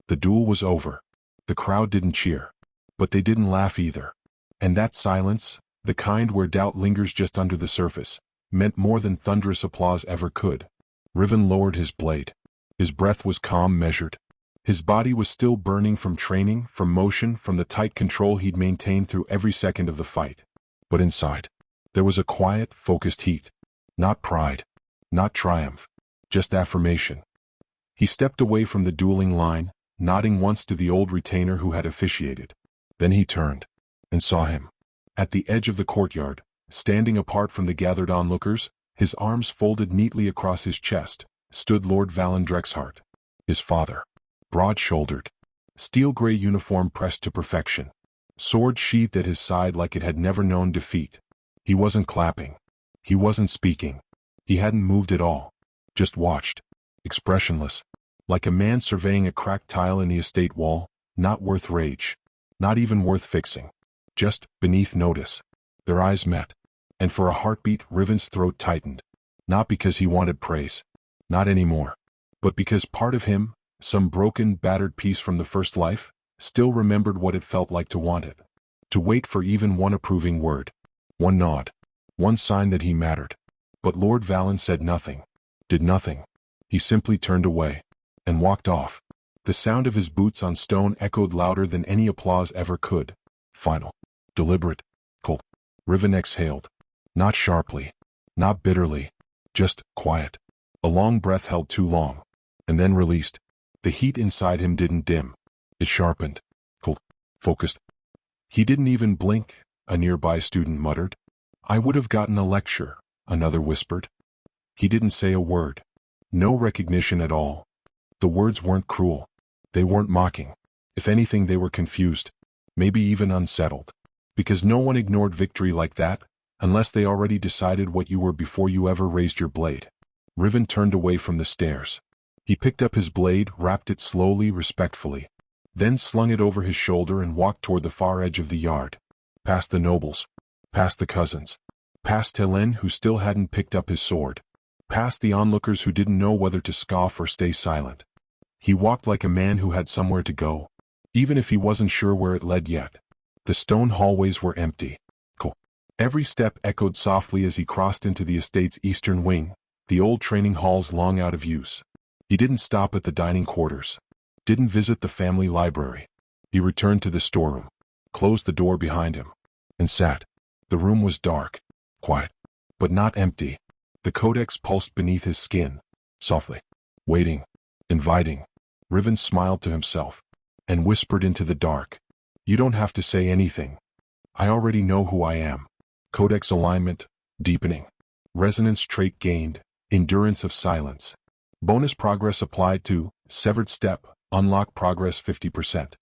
The duel was over. The crowd didn't cheer. But they didn't laugh either. And that silence, the kind where doubt lingers just under the surface, meant more than thunderous applause ever could. Riven lowered his blade. His breath was calm, measured. His body was still burning from training, from motion, from the tight control he'd maintained through every second of the fight. But inside, there was a quiet, focused heat. Not pride. Not triumph. Just affirmation. He stepped away from the dueling line, nodding once to the old retainer who had officiated. Then he turned, and saw him. At the edge of the courtyard, standing apart from the gathered onlookers, his arms folded neatly across his chest, stood Lord Riven Drexhart. His father. Broad-shouldered. Steel-gray uniform pressed to perfection. Sword sheathed at his side like it had never known defeat. He wasn't clapping. He wasn't speaking. He hadn't moved at all. Just watched. Expressionless. Like a man surveying a cracked tile in the estate wall, not worth rage. Not even worth fixing. Just beneath notice. Their eyes met. And for a heartbeat, Riven's throat tightened. Not because he wanted praise. Not anymore. But because part of him, some broken, battered piece from the first life, still remembered what it felt like to want it. To wait for even one approving word. One nod. One sign that he mattered. But Lord Riven said nothing. Did nothing. He simply turned away. And walked off. The sound of his boots on stone echoed louder than any applause ever could. Final. Deliberate. Cold. Riven exhaled. Not sharply. Not bitterly. Just quiet. A long breath held too long. And then released. The heat inside him didn't dim. It sharpened. Cold. Focused. He didn't even blink, a nearby student muttered. I would have gotten a lecture, another whispered. He didn't say a word. No recognition at all. The words weren't cruel. They weren't mocking. If anything, they were confused. Maybe even unsettled. Because no one ignored victory like that, unless they already decided what you were before you ever raised your blade. Riven turned away from the stairs. He picked up his blade, wrapped it slowly, respectfully. Then slung it over his shoulder and walked toward the far edge of the yard. Past the nobles. Past the cousins. Past Talon, who still hadn't picked up his sword. Past the onlookers who didn't know whether to scoff or stay silent. He walked like a man who had somewhere to go. even if he wasn't sure where it led yet. The stone hallways were empty. Cool. Every step echoed softly as he crossed into the estate's eastern wing, the old training halls long out of use. He didn't stop at the dining quarters. Didn't visit the family library. He returned to the storeroom, closed the door behind him, and sat. The room was dark, quiet, but not empty. The codex pulsed beneath his skin, softly, waiting, inviting. Riven smiled to himself and whispered into the dark, "You don't have to say anything. I already know who I am." Codex alignment, deepening. Resonance trait gained, endurance of silence. Bonus progress applied to severed step, unlock progress 50%.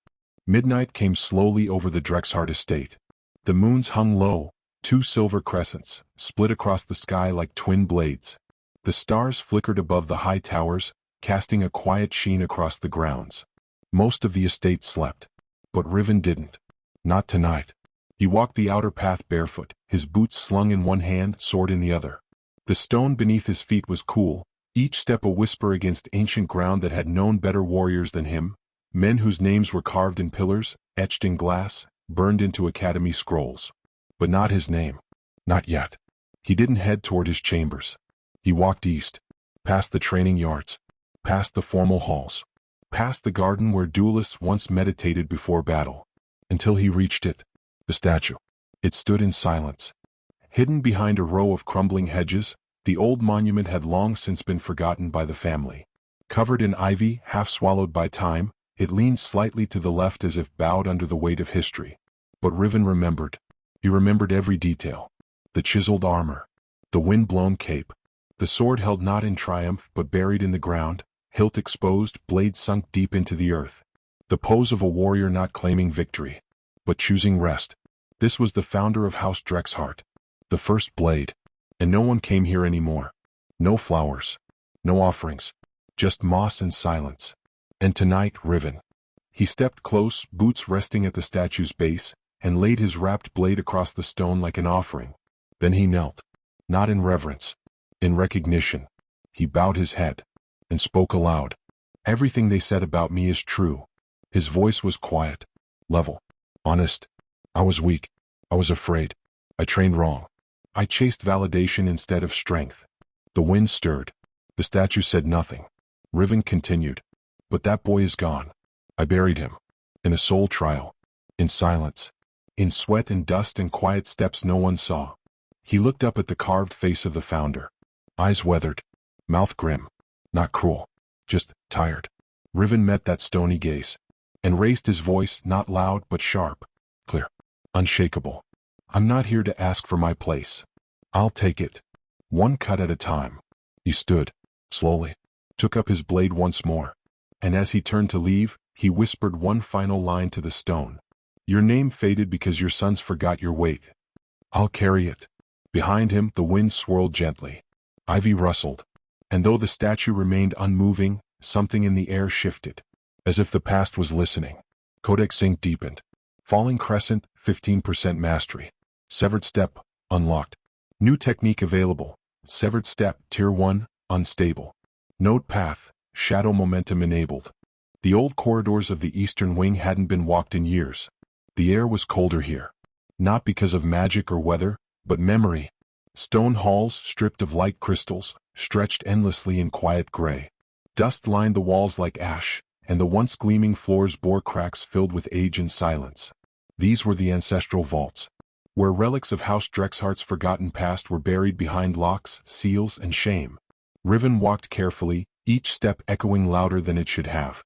Midnight came slowly over the Drexhart estate. The moons hung low, two silver crescents, split across the sky like twin blades. The stars flickered above the high towers, casting a quiet sheen across the grounds. Most of the estate slept. But Riven didn't. Not tonight. He walked the outer path barefoot, his boots slung in one hand, sword in the other. The stone beneath his feet was cool, each step a whisper against ancient ground that had known better warriors than him, men whose names were carved in pillars, etched in glass, burned into academy scrolls. But not his name. Not yet. He didn't head toward his chambers. He walked east, past the training yards, past the formal halls, past the garden where duelists once meditated before battle, until he reached it, the statue. It stood in silence. Hidden behind a row of crumbling hedges, the old monument had long since been forgotten by the family. Covered in ivy, half swallowed by time, it leaned slightly to the left as if bowed under the weight of history. But Riven remembered. He remembered every detail. The chiseled armor, the wind-blown cape, the sword held not in triumph but buried in the ground, hilt exposed, blade sunk deep into the earth. The pose of a warrior not claiming victory, but choosing rest. This was the founder of House Drexhart, the first blade. And no one came here anymore. No flowers, no offerings, just moss and silence. And tonight, Riven. He stepped close, boots resting at the statue's base, and laid his wrapped blade across the stone like an offering. Then he knelt, not in reverence, in recognition. He bowed his head and spoke aloud. "Everything they said about me is true." His voice was quiet, level, honest. "I was weak. I was afraid. I trained wrong. I chased validation instead of strength." The wind stirred. The statue said nothing. Riven continued. "But that boy is gone. I buried him. In a soul trial. In silence. In sweat and dust and quiet steps no one saw." He looked up at the carved face of the founder. Eyes weathered. Mouth grim. Not cruel. Just tired. Riven met that stony gaze. And raised his voice, not loud but sharp. Clear. Unshakable. "I'm not here to ask for my place. I'll take it. One cut at a time." He stood, slowly, took up his blade once more. And as he turned to leave, he whispered one final line to the stone. "Your name faded because your sons forgot your weight. I'll carry it." Behind him, the wind swirled gently. Ivy rustled. And though the statue remained unmoving, something in the air shifted. As if the past was listening. Codex sync deepened. Falling crescent, 15% mastery. Severed step, unlocked. New technique available. Severed step, tier 1, unstable. Node path, shadow momentum enabled. The old corridors of the eastern wing hadn't been walked in years. The air was colder here. Not because of magic or weather, but memory. Stone halls, stripped of light crystals, stretched endlessly in quiet gray. Dust lined the walls like ash, and the once gleaming floors bore cracks filled with age and silence. These were the ancestral vaults, where relics of House Drexhart's forgotten past were buried behind locks, seals, and shame. Riven walked carefully, each step echoing louder than it should have.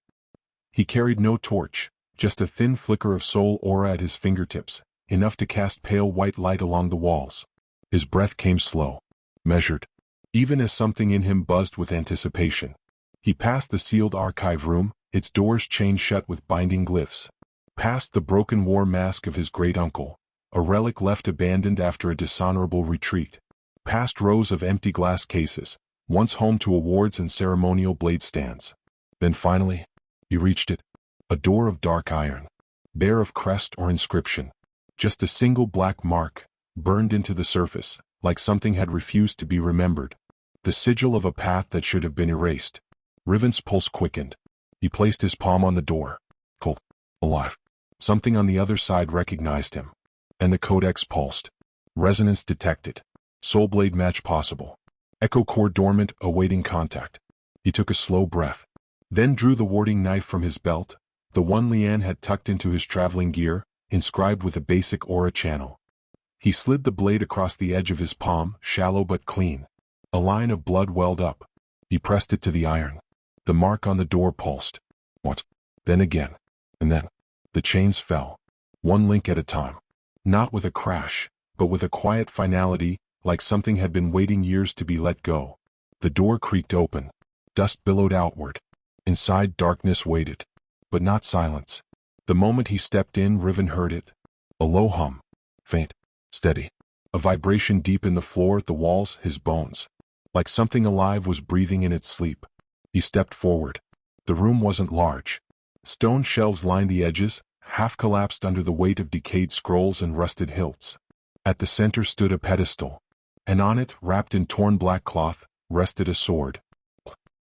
He carried no torch, just a thin flicker of soul aura at his fingertips, enough to cast pale white light along the walls. His breath came slow, measured, even as something in him buzzed with anticipation. He passed the sealed archive room, its doors chained shut with binding glyphs. Past the broken war mask of his great-uncle, a relic left abandoned after a dishonorable retreat. Past rows of empty glass cases, once home to awards and ceremonial blade stands. Then finally, he reached it. A door of dark iron, bare of crest or inscription. Just a single black mark, burned into the surface, like something had refused to be remembered. The sigil of a path that should have been erased. Riven's pulse quickened. He placed his palm on the door. Cold. Alive. Something on the other side recognized him. And the codex pulsed. Resonance detected. Soul blade match possible. Echo core dormant, awaiting contact. He took a slow breath. Then drew the warding knife from his belt, the one Lian had tucked into his traveling gear, inscribed with a basic aura channel. He slid the blade across the edge of his palm, shallow but clean. A line of blood welled up. He pressed it to the iron. The mark on the door pulsed. Once. Then again. And then. The chains fell. One link at a time. Not with a crash, but with a quiet finality, like something had been waiting years to be let go. The door creaked open. Dust billowed outward. Inside, darkness waited. But not silence. The moment he stepped in, Riven heard it. A low hum. Faint. Steady. A vibration deep in the floor, the walls, his bones. Like something alive was breathing in its sleep. He stepped forward. The room wasn't large. Stone shelves lined the edges, half collapsed under the weight of decayed scrolls and rusted hilts. At the center stood a pedestal. And on it, wrapped in torn black cloth, rested a sword.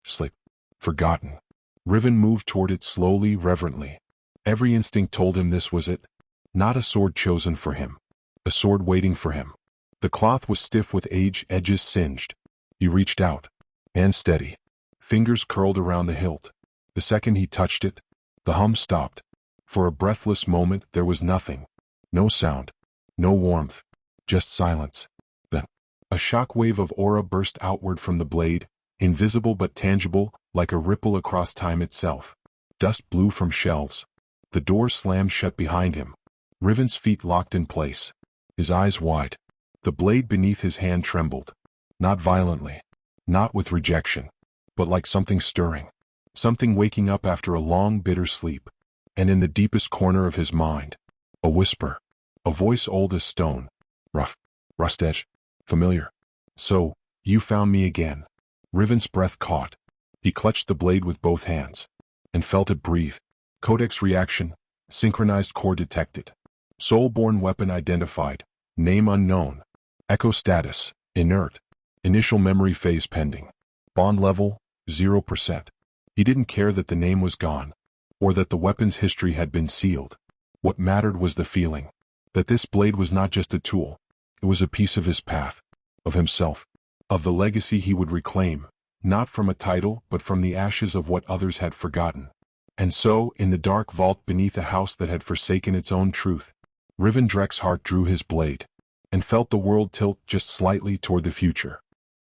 Sleep. Forgotten. Riven moved toward it slowly, reverently. Every instinct told him this was it. Not a sword chosen for him. A sword waiting for him. The cloth was stiff with age, edges singed. He reached out. Hand steady. Fingers curled around the hilt. The second he touched it, the hum stopped. For a breathless moment there was nothing. No sound. No warmth. Just silence. Then, a shock wave of aura burst outward from the blade, invisible but tangible, like a ripple across time itself. Dust blew from shelves. The door slammed shut behind him. Riven's feet locked in place. His eyes wide. The blade beneath his hand trembled. Not violently. Not with rejection. But like something stirring. Something waking up after a long, bitter sleep. And in the deepest corner of his mind, a whisper. A voice old as stone. Rough. Rust-edged. Familiar. So, you found me again. Riven's breath caught. He clutched the blade with both hands. And felt it breathe. Codex reaction. Synchronized core detected. Soul-born weapon identified. Name unknown. Echo status. Inert. Initial memory phase pending. Bond level. 0%. He didn't care that the name was gone. Or that the weapon's history had been sealed. What mattered was the feeling. That this blade was not just a tool. It was a piece of his path. Of himself. Of the legacy he would reclaim. Not from a title, but from the ashes of what others had forgotten. And so, in the dark vault beneath a house that had forsaken its own truth, Riven Drexhart drew his blade. And felt the world tilt just slightly toward the future.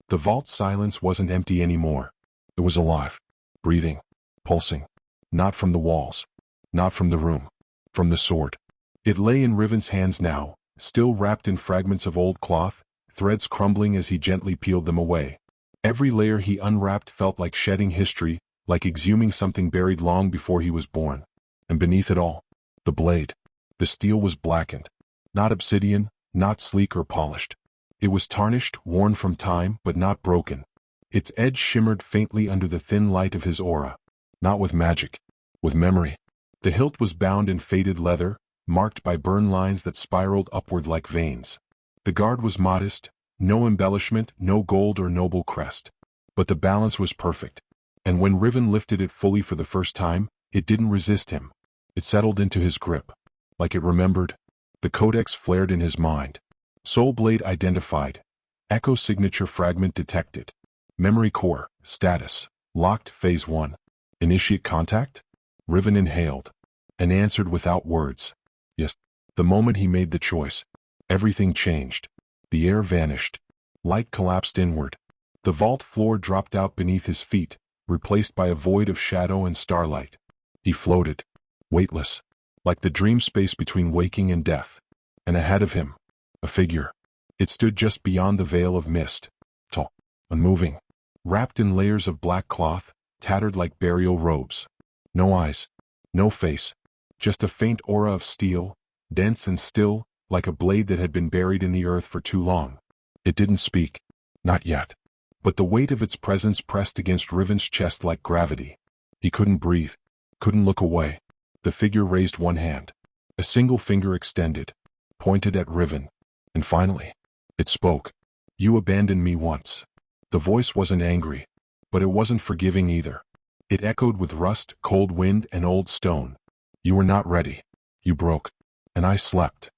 The vault's silence wasn't empty anymore. It was alive. Breathing. Pulsing. Not from the walls. Not from the room. From the sword. It lay in Riven's hands now, still wrapped in fragments of old cloth, threads crumbling as he gently peeled them away. Every layer he unwrapped felt like shedding history, like exhuming something buried long before he was born. And beneath it all, the blade. The steel was blackened. Not obsidian, not sleek or polished. It was tarnished, worn from time, but not broken. Its edge shimmered faintly under the thin light of his aura. Not with magic. With memory. The hilt was bound in faded leather, marked by burn lines that spiraled upward like veins. The guard was modest, no embellishment, no gold or noble crest. But the balance was perfect. And when Riven lifted it fully for the first time, it didn't resist him. It settled into his grip. Like it remembered. The codex flared in his mind. Soul blade identified. Echo signature fragment detected. Memory core, status, locked phase 1. Initiate contact? Riven inhaled. And answered without words. Yes. The moment he made the choice, everything changed. The air vanished. Light collapsed inward. The vault floor dropped out beneath his feet, replaced by a void of shadow and starlight. He floated. Weightless. Like the dream space between waking and death. And ahead of him, a figure. It stood just beyond the veil of mist. Tall. Unmoving. Wrapped in layers of black cloth, tattered like burial robes. No eyes. No face. Just a faint aura of steel, dense and still, like a blade that had been buried in the earth for too long. It didn't speak. Not yet. But the weight of its presence pressed against Riven's chest like gravity. He couldn't breathe. Couldn't look away. The figure raised one hand. A single finger extended. Pointed at Riven. And finally, it spoke. You abandoned me once. The voice wasn't angry. But it wasn't forgiving either. It echoed with rust, cold wind, and old stone. You were not ready. You broke. And I slept.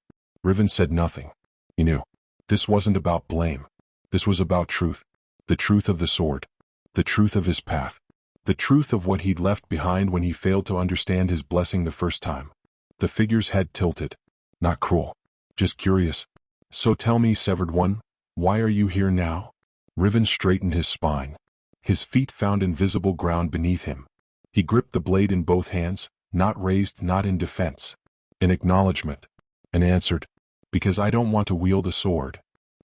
Riven said nothing. He knew. This wasn't about blame. This was about truth. The truth of the sword. The truth of his path. The truth of what he'd left behind when he failed to understand his blessing the first time. The figure's head tilted. Not cruel. Just curious. So tell me, Severed One, why are you here now? Riven straightened his spine. His feet found invisible ground beneath him. He gripped the blade in both hands, not raised, not in defense. In acknowledgement. And answered, because I don't want to wield a sword.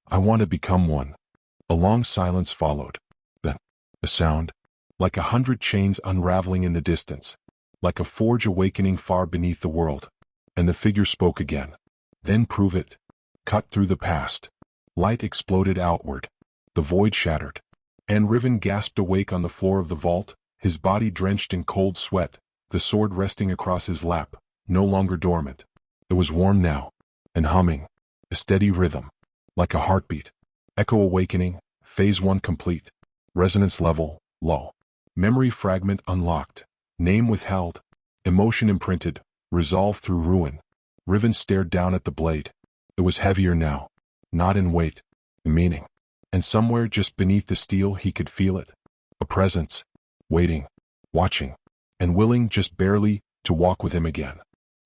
I want to become one. A long silence followed. Then, a sound. Like 100 chains unraveling in the distance. Like a forge awakening far beneath the world. And the figure spoke again. Then prove it. Cut through the past. Light exploded outward. The void shattered. And Riven gasped awake on the floor of the vault, his body drenched in cold sweat, the sword resting across his lap, no longer dormant. It was warm now, and humming, a steady rhythm, like a heartbeat. Echo awakening, phase 1 complete. Resonance level, low. Memory fragment unlocked. Name withheld. Emotion imprinted, resolve through ruin. Riven stared down at the blade. It was heavier now, not in weight, in meaning. And somewhere just beneath the steel he could feel it. A presence, waiting, watching, and willing just barely to walk with him again.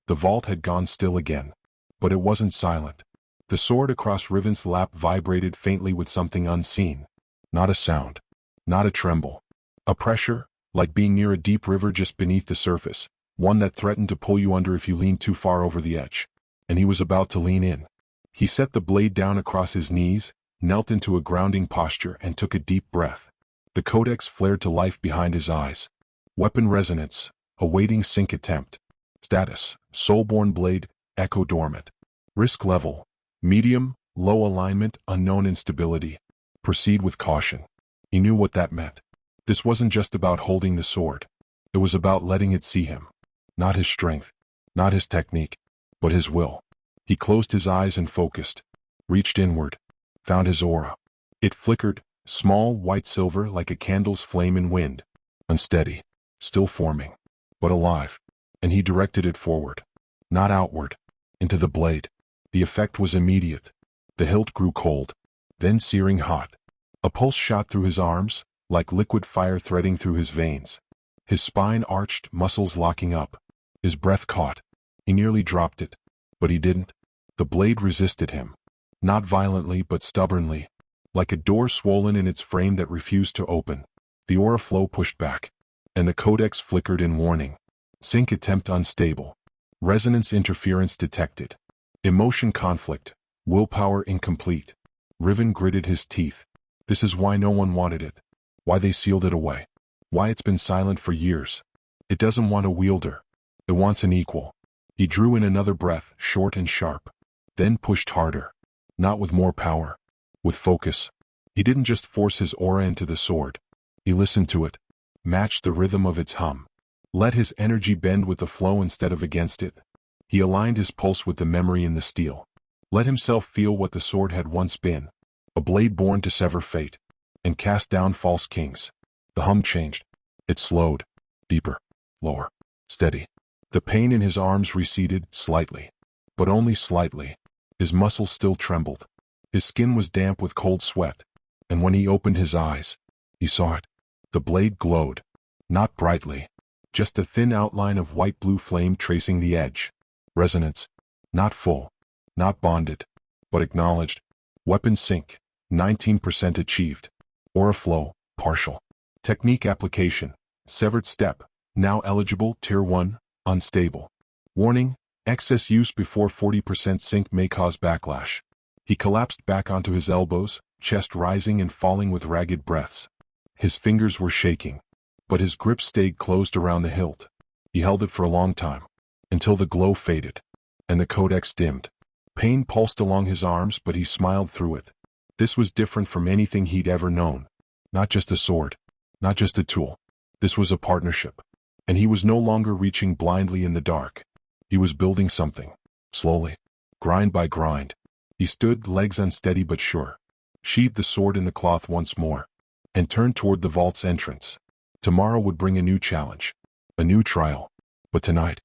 The vault had gone still again, but it wasn't silent. The sword across Riven's lap vibrated faintly with something unseen. Not a sound, not a tremble. A pressure, like being near a deep river just beneath the surface, one that threatened to pull you under if you leaned too far over the edge. And he was about to lean in. He set the blade down across his knees, knelt into a grounding posture and took a deep breath. The codex flared to life behind his eyes. Weapon resonance, awaiting sync attempt. Status, soulborn blade, echo dormant. Risk level, medium, low alignment, unknown instability. Proceed with caution. He knew what that meant. This wasn't just about holding the sword. It was about letting it see him. Not his strength, not his technique, but his will. He closed his eyes and focused. Reached inward. Found his aura. It flickered, small white silver like a candle's flame in wind. Unsteady, still forming, but alive. And he directed it forward. Not outward. Into the blade. The effect was immediate. The hilt grew cold, then searing hot. A pulse shot through his arms, like liquid fire threading through his veins. His spine arched, muscles locking up. His breath caught. He nearly dropped it. But he didn't. The blade resisted him. Not violently but stubbornly. Like a door swollen in its frame that refused to open. The aura flow pushed back. And the codex flickered in warning. Sync attempt unstable. Resonance interference detected. Emotion conflict. Willpower incomplete. Riven gritted his teeth. This is why no one wanted it. Why they sealed it away. Why it's been silent for years. It doesn't want a wielder. It wants an equal. He drew in another breath, short and sharp. Then pushed harder. Not with more power. With focus. He didn't just force his aura into the sword. He listened to it. Matched the rhythm of its hum. Let his energy bend with the flow instead of against it. He aligned his pulse with the memory in the steel. Let himself feel what the sword had once been. A blade born to sever fate. And cast down false kings. The hum changed. It slowed. Deeper. Lower. Steady. The pain in his arms receded, slightly. But only slightly. His muscles still trembled. His skin was damp with cold sweat. And when he opened his eyes, he saw it. The blade glowed. Not brightly. Just a thin outline of white-blue flame tracing the edge. Resonance. Not full. Not bonded. But acknowledged. Weapon sync. 19% achieved. Aura flow. Partial. Technique application. Severed step. Now eligible. Tier 1. Unstable. Warning. Excess use before 40% sync may cause backlash. He collapsed back onto his elbows, chest rising and falling with ragged breaths. His fingers were shaking. But his grip stayed closed around the hilt. He held it for a long time. Until the glow faded. And the codex dimmed. Pain pulsed along his arms, but he smiled through it. This was different from anything he'd ever known. Not just a sword. Not just a tool. This was a partnership. And he was no longer reaching blindly in the dark. He was building something. Slowly. Grind by grind. He stood, legs unsteady but sure. Sheathed the sword in the cloth once more. And turned toward the vault's entrance. Tomorrow would bring a new challenge. A new trial. But tonight,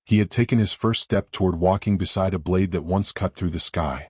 He had taken his first step toward walking beside a blade that once cut through the sky.